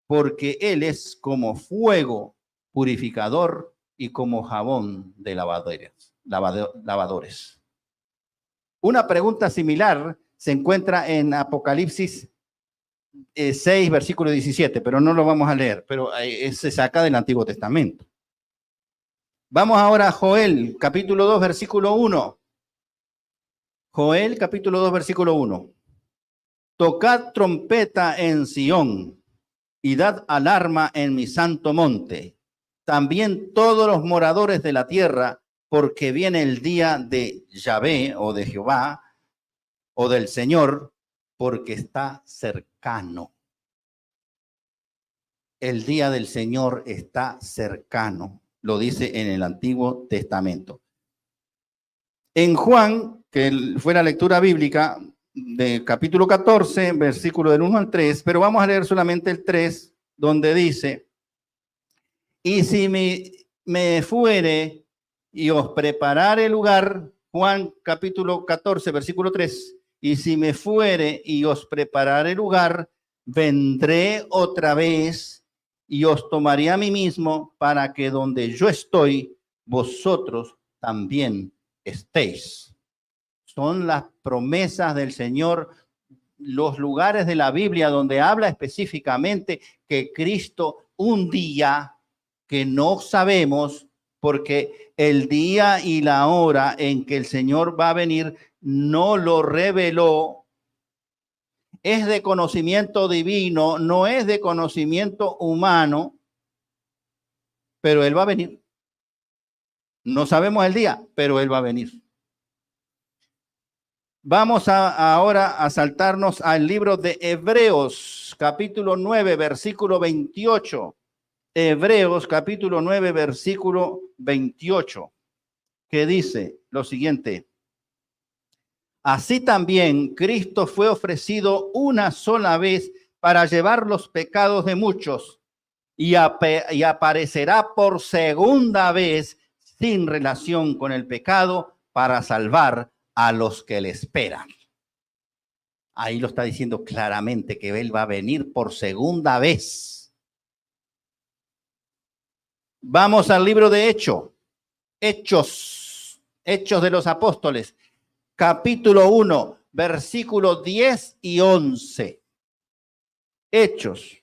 Speaker 1: Porque Él es como fuego purificador y como jabón de lavadores. Una pregunta similar se encuentra en Apocalipsis 6, versículo 17, pero no lo vamos a leer, pero se saca del Antiguo Testamento. Vamos ahora a Joel, capítulo 2, versículo 1. Joel, capítulo 2, versículo 1. Tocad trompeta en Sión y dad alarma en mi santo monte. También todos los moradores de la tierra, porque viene el día de Yahvé o de Jehová o del Señor, porque está cercano. El día del Señor está cercano, lo dice en el Antiguo Testamento. En Juan que fue la lectura bíblica de capítulo 14, versículo del 1 al 3, pero vamos a leer solamente el 3, donde dice, y si me fuere y os preparare lugar, Juan capítulo 14, versículo 3, y si me fuere y os preparare lugar, vendré otra vez y os tomaré a mí mismo para que donde yo estoy, vosotros también estéis. Son las promesas del Señor, los lugares de la Biblia donde habla específicamente que Cristo un día que no sabemos, porque el día y la hora en que el Señor va a venir no lo reveló, es de conocimiento divino, no es de conocimiento humano, pero Él va a venir. No sabemos el día, pero Él va a venir. Vamos ahora a saltarnos al libro de Hebreos, capítulo 9, versículo 28. Hebreos, capítulo 9, versículo 28, que dice lo siguiente. Así también Cristo fue ofrecido una sola vez para llevar los pecados de muchos y aparecerá por segunda vez sin relación con el pecado para salvar a los que le esperan. Ahí lo está diciendo claramente que Él va a venir por segunda vez. Vamos al libro de Hechos de los Apóstoles, capítulo 1, versículos 10 y 11. Hechos.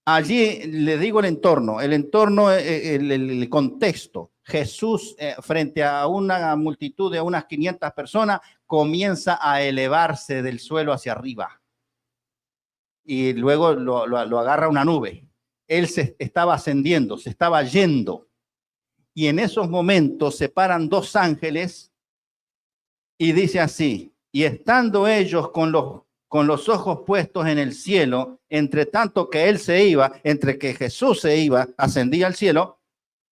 Speaker 1: Allí le digo el entorno, el contexto. Jesús, frente a una multitud de unas 500 personas, comienza a elevarse del suelo hacia arriba. Y luego lo agarra una nube. Él se estaba ascendiendo, se estaba yendo. Y en esos momentos se paran dos ángeles y dice así, y estando ellos con los ojos puestos en el cielo, entre tanto que él se iba, entre que Jesús se iba, ascendía al cielo,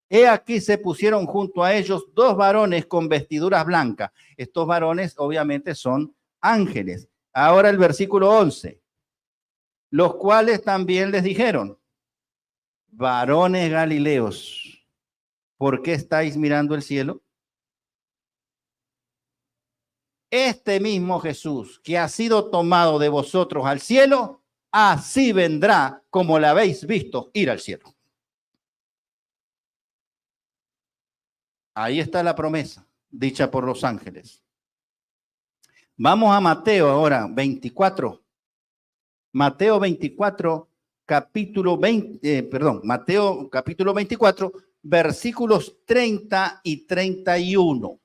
Speaker 1: he aquí se pusieron junto a ellos dos varones con vestiduras blancas. Estos varones obviamente son ángeles. Ahora el versículo 11, los cuales también les dijeron, varones galileos, ¿por qué estáis mirando el cielo? Este mismo Jesús que ha sido tomado de vosotros al cielo, así vendrá como la habéis visto ir al cielo. Ahí está la promesa dicha por los ángeles. Vamos a Mateo ahora, 24. Mateo 24, Mateo capítulo 24, versículos 30 y 31.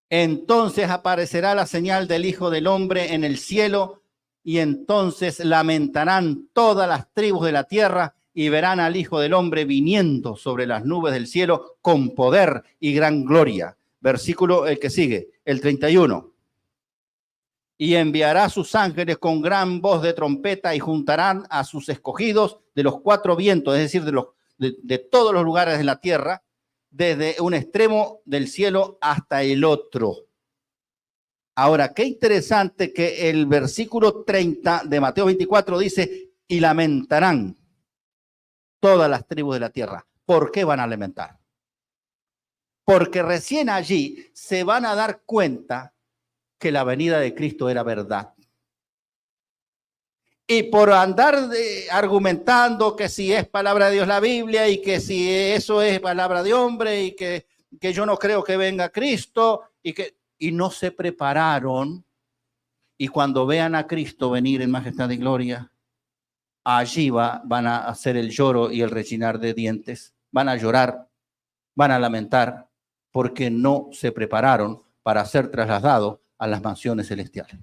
Speaker 1: Entonces aparecerá la señal del Hijo del Hombre en el cielo, y entonces lamentarán todas las tribus de la tierra y verán al Hijo del Hombre viniendo sobre las nubes del cielo con poder y gran gloria. Versículo el que sigue, el 31. Y enviará sus ángeles con gran voz de trompeta y juntarán a sus escogidos de los cuatro vientos, es decir, de todos los lugares de la tierra, desde un extremo del cielo hasta el otro. Ahora, qué interesante que el versículo 30 de Mateo 24 dice, y lamentarán todas las tribus de la tierra. ¿Por qué van a lamentar? Porque recién allí se van a dar cuenta que la venida de Cristo era verdad. Y por andar argumentando que si es palabra de Dios la Biblia y que si eso es palabra de hombre y que yo no creo que venga Cristo y no se prepararon, y cuando vean a Cristo venir en majestad y gloria, allí van a hacer el lloro y el rechinar de dientes, van a llorar, van a lamentar, porque no se prepararon para ser trasladados a las mansiones celestiales.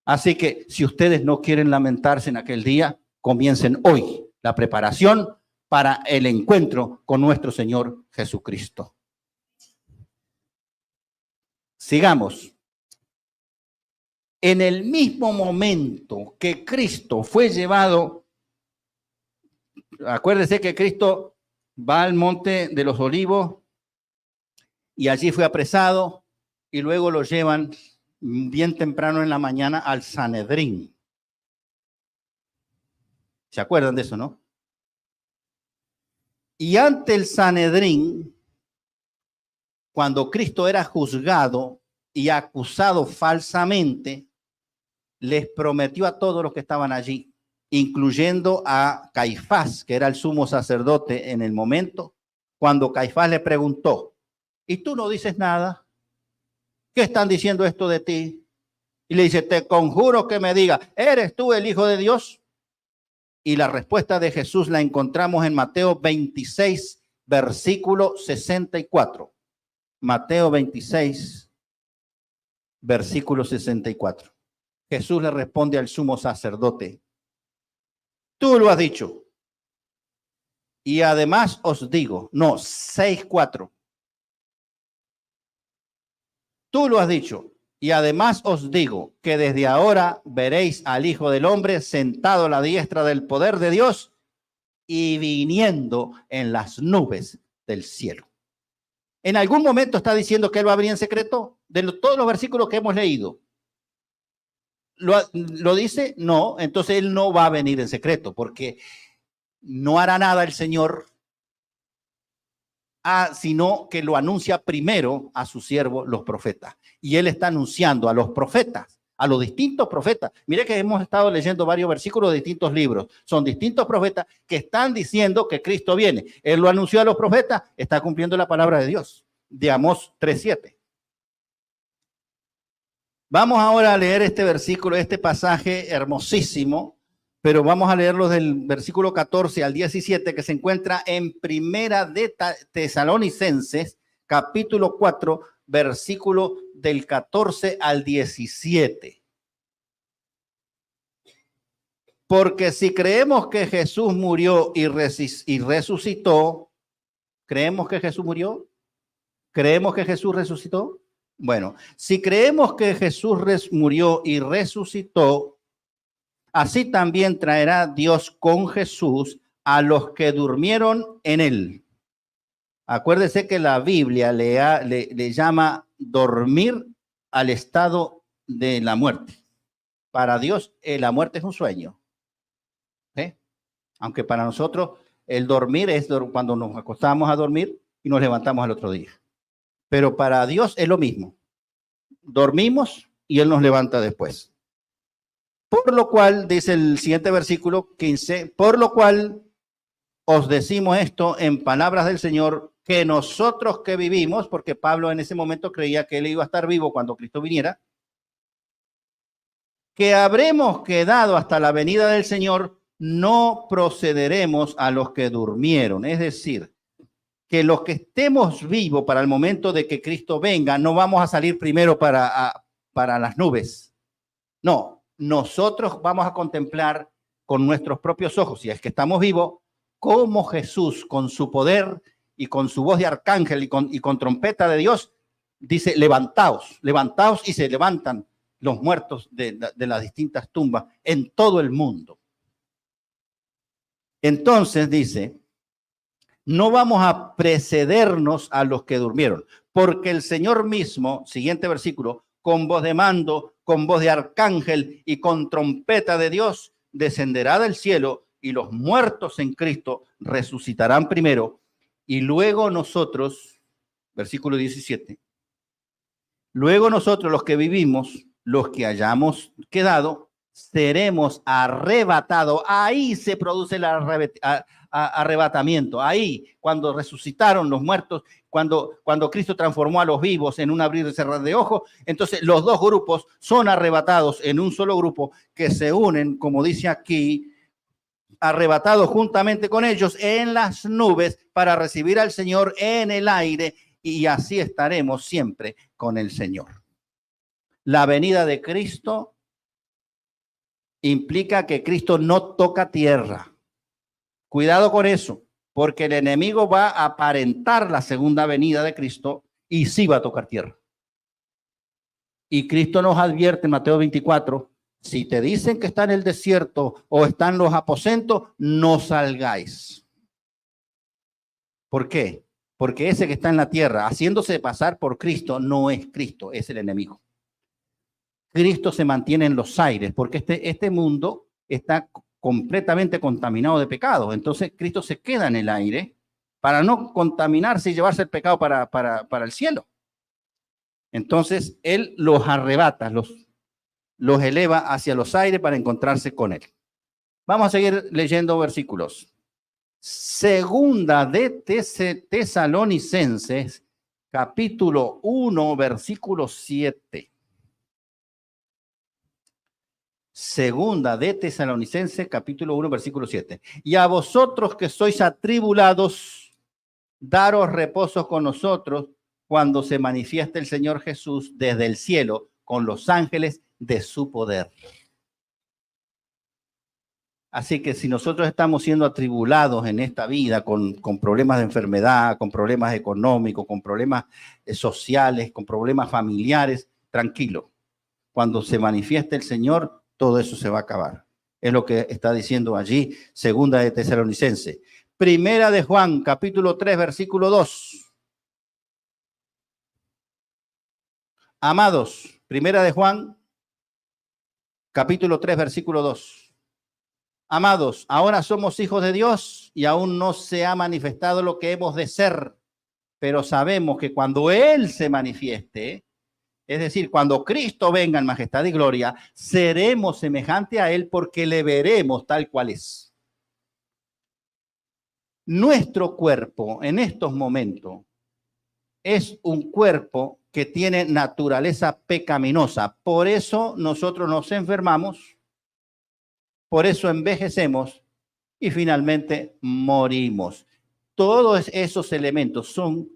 Speaker 1: Así que si ustedes no quieren lamentarse en aquel día, comiencen hoy la preparación para el encuentro con nuestro Señor Jesucristo. Sigamos. En el mismo momento que Cristo fue llevado, acuérdense que Cristo va al monte de los olivos y allí fue apresado y luego lo llevan bien temprano en la mañana al Sanedrín. ¿Se acuerdan de eso, no? Y ante el Sanedrín, cuando Cristo era juzgado y acusado falsamente, les prometió a todos los que estaban allí, incluyendo a Caifás, que era el sumo sacerdote en el momento, cuando Caifás le preguntó, ¿y tú no dices nada? ¿Qué están diciendo esto de ti? Y le dice, te conjuro que me diga, ¿eres tú el Hijo de Dios? Y la respuesta de Jesús la encontramos en Mateo 26, versículo 64. Mateo 26, versículo 64. Jesús le responde al sumo sacerdote, tú lo has dicho. Y además os digo, no, 6:4. Tú lo has dicho. Y además os digo que desde ahora veréis al Hijo del Hombre sentado a la diestra del poder de Dios y viniendo en las nubes del cielo. En algún momento está diciendo que él va a venir en secreto. Todos los versículos que hemos leído, ¿lo dice? No, entonces él no va a venir en secreto porque no hará nada el Señor, sino que lo anuncia primero a sus siervos, los profetas. Y él está anunciando a los profetas, a los distintos profetas. Mire que hemos estado leyendo varios versículos de distintos libros. Son distintos profetas que están diciendo que Cristo viene. Él lo anunció a los profetas, está cumpliendo la palabra de Dios, de Amós 3:7. Vamos ahora a leer este versículo, este pasaje hermosísimo, pero vamos a leerlo del versículo 14 al 17, que se encuentra en Primera de Tesalonicenses, capítulo 4, versículo del 14 al 17. Porque si creemos que Jesús murió y resucitó, ¿creemos que Jesús murió? ¿Creemos que Jesús resucitó? Bueno, si creemos que Jesús murió y resucitó, así también traerá Dios con Jesús a los que durmieron en él. Acuérdese que la Biblia le llama dormir al estado de la muerte. Para Dios, la muerte es un sueño. Aunque para nosotros el dormir es cuando nos acostamos a dormir y nos levantamos al otro día. Pero para Dios es lo mismo. Dormimos y Él nos levanta después. Por lo cual, dice el siguiente versículo 15, por lo cual os decimos esto en palabras del Señor, que nosotros que vivimos, porque Pablo en ese momento creía que él iba a estar vivo cuando Cristo viniera, que habremos quedado hasta la venida del Señor, no procederemos a los que durmieron. Es decir, que los que estemos vivos para el momento de que Cristo venga, no vamos a salir primero para las nubes. No, nosotros vamos a contemplar con nuestros propios ojos, si es que estamos vivos, cómo Jesús con su poder y con su voz de arcángel y con trompeta de Dios, dice, levantaos, levantaos, y se levantan los muertos de las distintas tumbas en todo el mundo. Entonces dice, no vamos a precedernos a los que durmieron, porque el Señor mismo, siguiente versículo, con voz de mando, con voz de arcángel y con trompeta de Dios, descenderá del cielo y los muertos en Cristo resucitarán primero y luego nosotros, versículo 17, luego nosotros los que vivimos, los que hayamos quedado, seremos arrebatados. Ahí se produce el arrebatamiento. Ahí, cuando resucitaron los muertos, cuando Cristo transformó a los vivos en un abrir y cerrar de ojos, entonces los dos grupos son arrebatados en un solo grupo que se unen, como dice aquí, arrebatados juntamente con ellos en las nubes para recibir al Señor en el aire, y así estaremos siempre con el Señor. La venida de Cristo implica que Cristo no toca tierra. Cuidado con eso, porque el enemigo va a aparentar la segunda venida de Cristo y sí va a tocar tierra. Y Cristo nos advierte en Mateo 24, si te dicen que está en el desierto o están en los aposentos, no salgáis. ¿Por qué? porque ese que está en la tierra, haciéndose pasar por Cristo, no es Cristo, es el enemigo. Cristo se mantiene en los aires, porque este mundo está completamente contaminado de pecados. Entonces, Cristo se queda en el aire para no contaminarse y llevarse el pecado para el cielo. Entonces, Él los arrebata, los eleva hacia los aires para encontrarse con Él. Vamos a seguir leyendo versículos. Segunda de Tesalonicenses, capítulo 1, versículo 7. Segunda de Tesalonicenses, capítulo 1, versículo 7. Y a vosotros que sois atribulados, daros reposo con nosotros cuando se manifieste el Señor Jesús desde el cielo con los ángeles de su poder. Así que si nosotros estamos siendo atribulados en esta vida con problemas de enfermedad, con problemas económicos, con problemas sociales, con problemas familiares, tranquilo. Cuando se manifieste el Señor, todo eso se va a acabar. Es lo que está diciendo allí, segunda de Tesalonicenses. Primera de Juan, capítulo 3, versículo 2. Amados, primera de Juan, capítulo 3, versículo 2. Amados, ahora somos hijos de Dios y aún no se ha manifestado lo que hemos de ser, pero sabemos que cuando Él se manifieste, es decir, cuando Cristo venga en majestad y gloria, seremos semejantes a Él porque le veremos tal cual es. Nuestro cuerpo en estos momentos es un cuerpo que tiene naturaleza pecaminosa. Por eso nosotros nos enfermamos, por eso envejecemos y finalmente morimos. Todos esos elementos son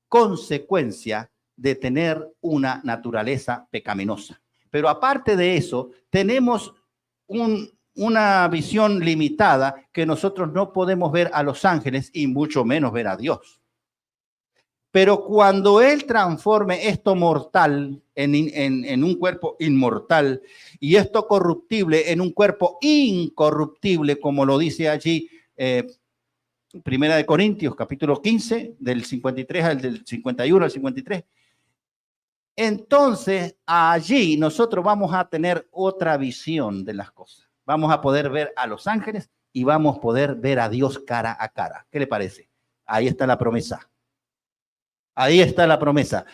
Speaker 1: consecuencia de tener una naturaleza pecaminosa. Pero aparte de eso, tenemos una visión limitada que nosotros no podemos ver a los ángeles y mucho menos ver a Dios. Pero cuando Él transforme esto mortal en un cuerpo inmortal y esto corruptible en un cuerpo incorruptible, como lo dice allí Primera de Corintios, capítulo 15, del 53 al del 51 al 53, entonces allí nosotros vamos a tener otra visión de las cosas. Vamos a poder ver a los ángeles y vamos a poder ver a Dios cara a cara. ¿Qué le parece? Ahí está la promesa. Ahí está la promesa,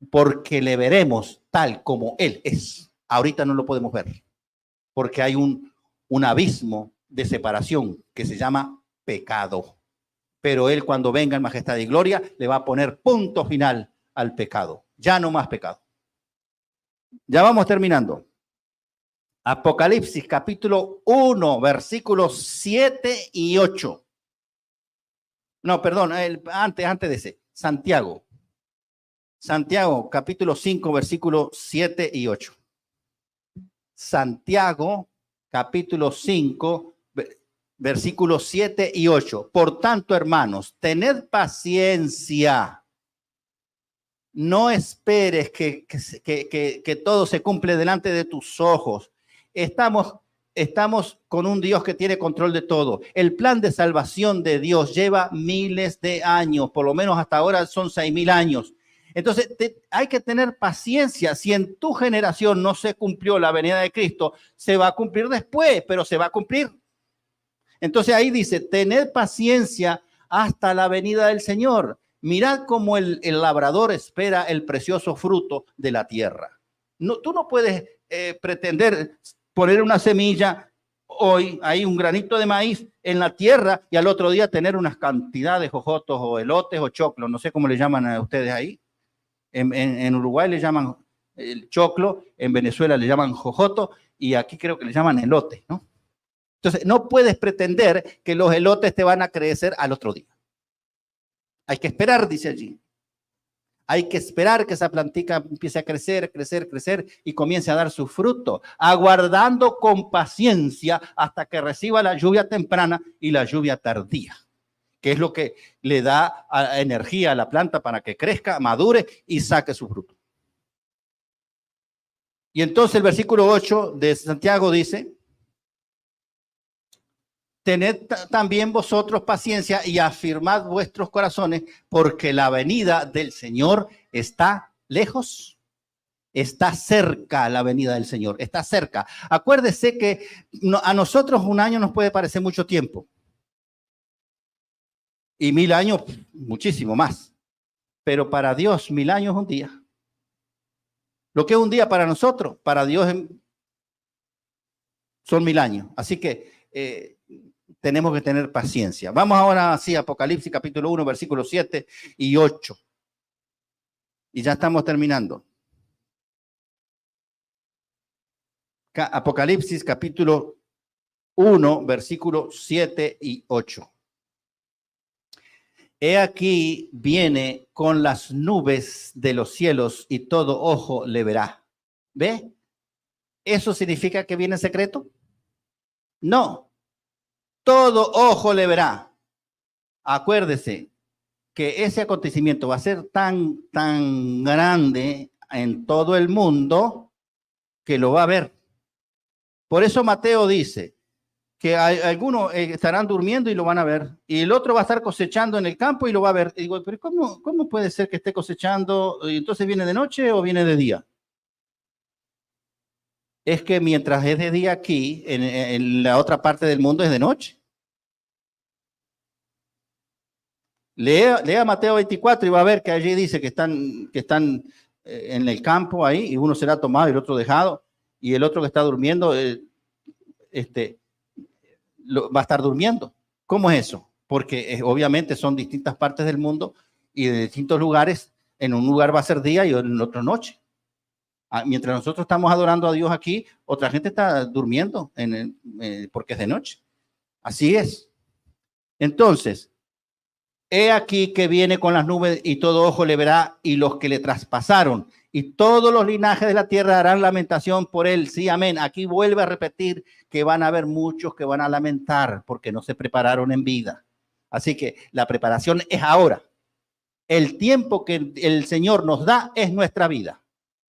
Speaker 1: porque le veremos tal como Él es. Ahorita no lo podemos ver, porque hay un abismo de separación que se llama pecado. Pero Él, cuando venga en majestad y gloria, le va a poner punto final al pecado. Ya no más pecado. Ya vamos terminando. Apocalipsis, capítulo 1, versículos 7 y 8. No, perdón, antes de ese. Santiago, capítulo 5, versículos 7 y 8. Santiago, capítulo 5, versículos 7 y 8. Por tanto, hermanos, tened paciencia. No esperes que todo se cumple delante de tus ojos. Estamos con un Dios que tiene control de todo. El plan de salvación de Dios lleva miles de años, por lo menos hasta ahora son 6,000 años. Entonces, hay que tener paciencia. Si en tu generación no se cumplió la venida de Cristo, se va a cumplir después, pero se va a cumplir. Entonces ahí dice, tened paciencia hasta la venida del Señor. Mirad cómo el labrador espera el precioso fruto de la tierra. No, tú no puedes pretender poner una semilla hoy, hay un granito de maíz en la tierra y al otro día tener unas cantidades de jojotos o elotes o choclos, no sé cómo le llaman a ustedes ahí. En Uruguay le llaman el choclo, en Venezuela le llaman jojoto y aquí creo que le llaman elote, ¿no? Entonces, no puedes pretender que los elotes te van a crecer al otro día. Hay que esperar, dice allí. Hay que esperar que esa plantica empiece a crecer y comience a dar su fruto, aguardando con paciencia hasta que reciba la lluvia temprana y la lluvia tardía, que es lo que le da energía a la planta para que crezca, madure y saque su fruto. Y entonces el versículo 8 de Santiago dice, tened también vosotros paciencia y afirmad vuestros corazones, porque la venida del Señor está lejos. Está cerca la venida del Señor, está cerca. Acuérdese que a nosotros un año nos puede parecer mucho tiempo. Y 1000 años, muchísimo más. Pero para Dios, 1000 años es un día. Lo que es un día para nosotros, para Dios son 1000 años. Así que tenemos que tener paciencia. Vamos ahora así, Apocalipsis capítulo 1, versículos 7 y 8. Y ya estamos terminando. Apocalipsis capítulo 1, versículos 7 y 8. He aquí viene con las nubes de los cielos y todo ojo le verá. ¿Ve? ¿Eso significa que viene en secreto? No. Todo ojo le verá. Acuérdese que ese acontecimiento va a ser tan grande en todo el mundo que lo va a ver. Por eso Mateo dice que algunos estarán durmiendo y lo van a ver, y el otro va a estar cosechando en el campo y lo va a ver. Y digo, pero ¿cómo puede ser que esté cosechando y entonces viene de noche o viene de día? Es que mientras es de día aquí, en la otra parte del mundo es de noche. Lea Mateo 24 y va a ver que allí dice que están en el campo ahí, y uno será tomado y el otro dejado, y el otro que está durmiendo, va a estar durmiendo. ¿Cómo es eso? Porque obviamente son distintas partes del mundo y de distintos lugares. En un lugar va a ser día y en otro noche. Mientras nosotros estamos adorando a Dios aquí, otra gente está durmiendo porque es de noche. Así es. Entonces, he aquí que viene con las nubes y todo ojo le verá, y los que le traspasaron y todos los linajes de la tierra harán lamentación por él. Sí, amén. Aquí vuelve a repetir que van a haber muchos que van a lamentar porque no se prepararon en vida. Así que la preparación es ahora. El tiempo que el Señor nos da es nuestra vida.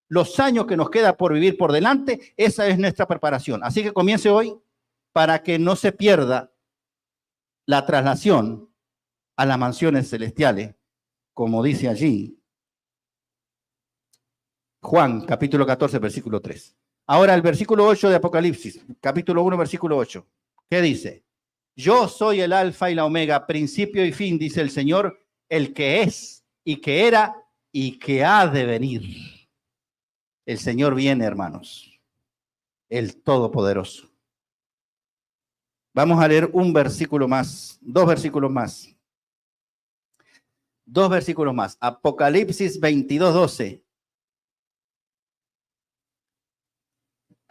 Speaker 1: Los años que nos queda por vivir por delante, esa es nuestra preparación. Así que comience hoy para que no se pierda la traslación a las mansiones celestiales, como dice allí Juan, capítulo 14, versículo 3. Ahora el versículo 8 de Apocalipsis, capítulo 1, versículo 8. ¿Qué dice? Yo soy el alfa y la omega, principio y fin, dice el Señor, el que es y que era y que ha de venir. El Señor viene, hermanos, el Todopoderoso. Vamos a leer un versículo más, dos versículos más. Dos versículos más. Apocalipsis 22, 12.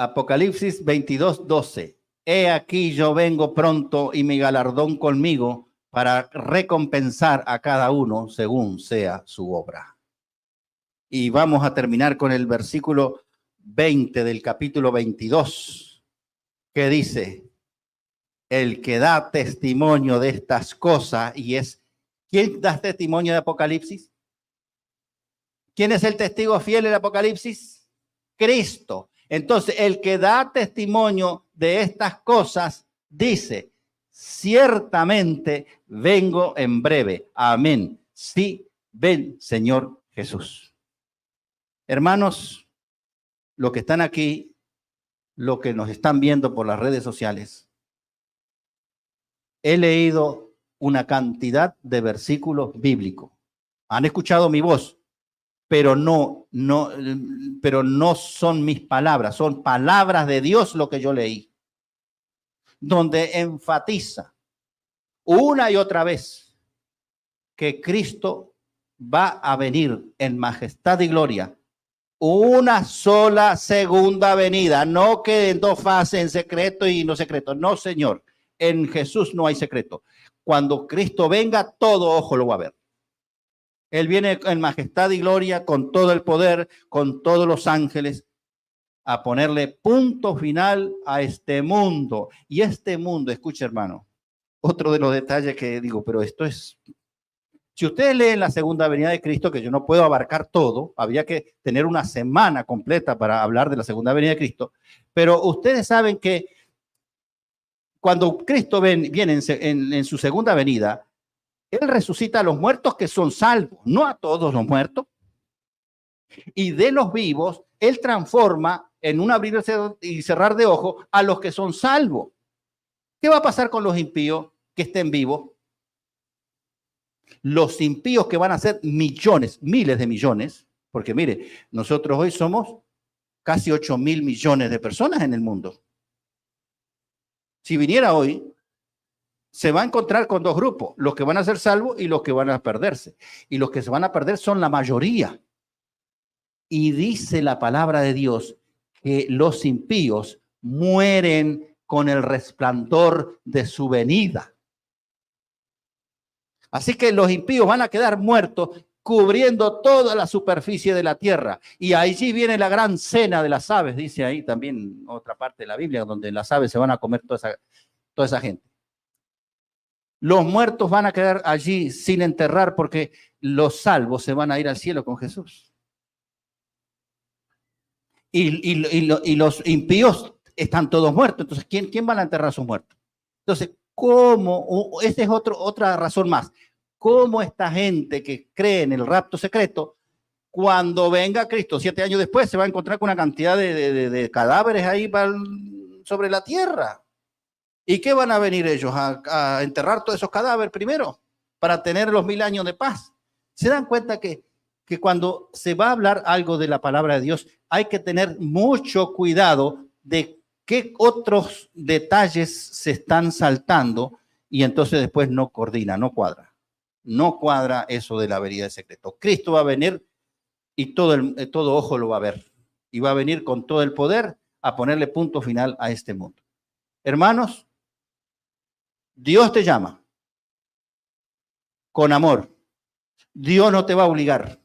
Speaker 1: Apocalipsis 22, 12. He aquí yo vengo pronto y mi galardón conmigo para recompensar a cada uno según sea su obra. Y vamos a terminar con el versículo 20 del capítulo 22, que dice, el que da testimonio de estas cosas, y es, ¿quién da testimonio de Apocalipsis? ¿Quién es el testigo fiel del Apocalipsis? Cristo. Entonces, el que da testimonio de estas cosas dice, ciertamente vengo en breve. Amén. Sí, ven, Señor Jesús. Hermanos, los que están aquí, los que nos están viendo por las redes sociales, he leído una cantidad de versículos bíblicos. Han escuchado mi voz, pero no son mis palabras, son palabras de Dios lo que yo leí, donde enfatiza una y otra vez que Cristo va a venir en majestad y gloria, una sola segunda venida, no que en dos fases, en secreto y no secreto, no, Señor, en Jesús no hay secreto. Cuando Cristo venga, todo ojo lo va a ver. Él viene en majestad y gloria, con todo el poder, con todos los ángeles, a ponerle punto final a este mundo. Y este mundo, escuche hermano, otro de los detalles que digo, pero esto es... Si ustedes leen la segunda venida de Cristo, que yo no puedo abarcar todo, habría que tener una semana completa para hablar de la segunda venida de Cristo, pero ustedes saben que cuando Cristo viene en su segunda venida, Él resucita a los muertos que son salvos, no a todos los muertos. Y de los vivos, Él transforma en un abrir y cerrar de ojos a los que son salvos. ¿Qué va a pasar con los impíos que estén vivos? Los impíos que van a ser millones, miles de millones, porque mire, nosotros hoy somos casi 8.000 millones de personas en el mundo. Si viniera hoy, se va a encontrar con dos grupos, los que van a ser salvos y los que van a perderse. Y los que se van a perder son la mayoría. Y dice la palabra de Dios que los impíos mueren con el resplandor de su venida. Así que los impíos van a quedar muertos cubriendo toda la superficie de la tierra. Y allí viene la gran cena de las aves, dice ahí también otra parte de la Biblia, donde las aves se van a comer toda esa gente. Los muertos van a quedar allí sin enterrar porque los salvos se van a ir al cielo con Jesús. Y los impíos están todos muertos. Entonces, ¿quién van a enterrar a sus muertos? Entonces, ¿cómo? Esta es otra razón más. ¿Cómo esta gente que cree en el rapto secreto, cuando venga Cristo 7 años después, se va a encontrar con una cantidad de cadáveres ahí sobre la tierra? ¿Y qué van a venir ellos? ¿A enterrar todos esos cadáveres primero para tener los 1000 años de paz? ¿Se dan cuenta que cuando se va a hablar algo de la palabra de Dios, hay que tener mucho cuidado de qué otros detalles se están saltando y entonces después no coordina, no cuadra? No cuadra eso de la venida de secreto. Cristo va a venir y todo ojo lo va a ver. Y va a venir con todo el poder a ponerle punto final a este mundo. Hermanos, Dios te llama con amor. Dios no te va a obligar.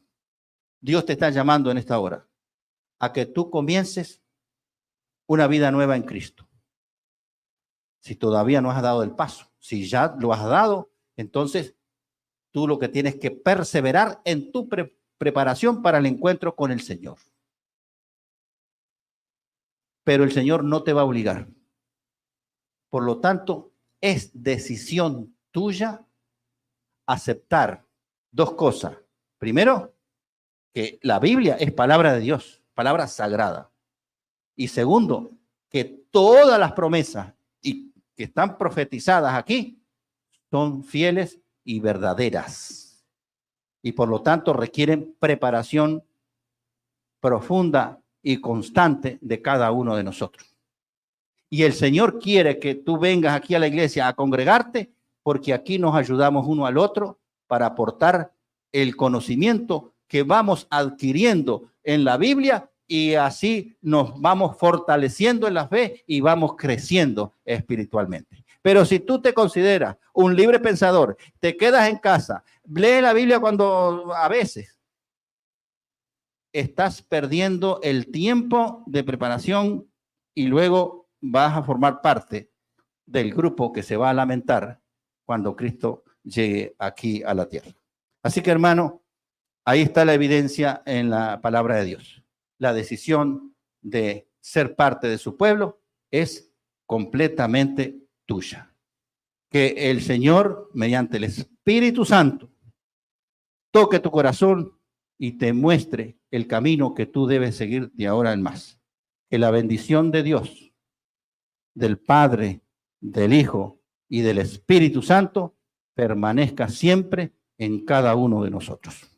Speaker 1: Dios te está llamando en esta hora a que tú comiences una vida nueva en Cristo. Si todavía no has dado el paso, si ya lo has dado, entonces tú lo que tienes que perseverar en tu preparación para el encuentro con el Señor. Pero el Señor no te va a obligar. Por lo tanto, es decisión tuya aceptar dos cosas. Primero, que la Biblia es palabra de Dios, palabra sagrada. Y segundo, que todas las promesas que están profetizadas aquí son fieles y verdaderas. Y por lo tanto requieren preparación profunda y constante de cada uno de nosotros. Y el Señor quiere que tú vengas aquí a la iglesia a congregarte, porque aquí nos ayudamos uno al otro para aportar el conocimiento que vamos adquiriendo en la Biblia y así nos vamos fortaleciendo en la fe y vamos creciendo espiritualmente. Pero si tú te consideras un libre pensador, te quedas en casa, lee la Biblia cuando a veces, estás perdiendo el tiempo de preparación y luego vas a formar parte del grupo que se va a lamentar cuando Cristo llegue aquí a la tierra. Así que, hermano, ahí está la evidencia en la palabra de Dios. La decisión de ser parte de su pueblo es completamente tuya. Que el Señor, mediante el Espíritu Santo, toque tu corazón y te muestre el camino que tú debes seguir de ahora en más. Que la bendición de Dios, del Padre, del Hijo y del Espíritu Santo permanezca siempre en cada uno de nosotros.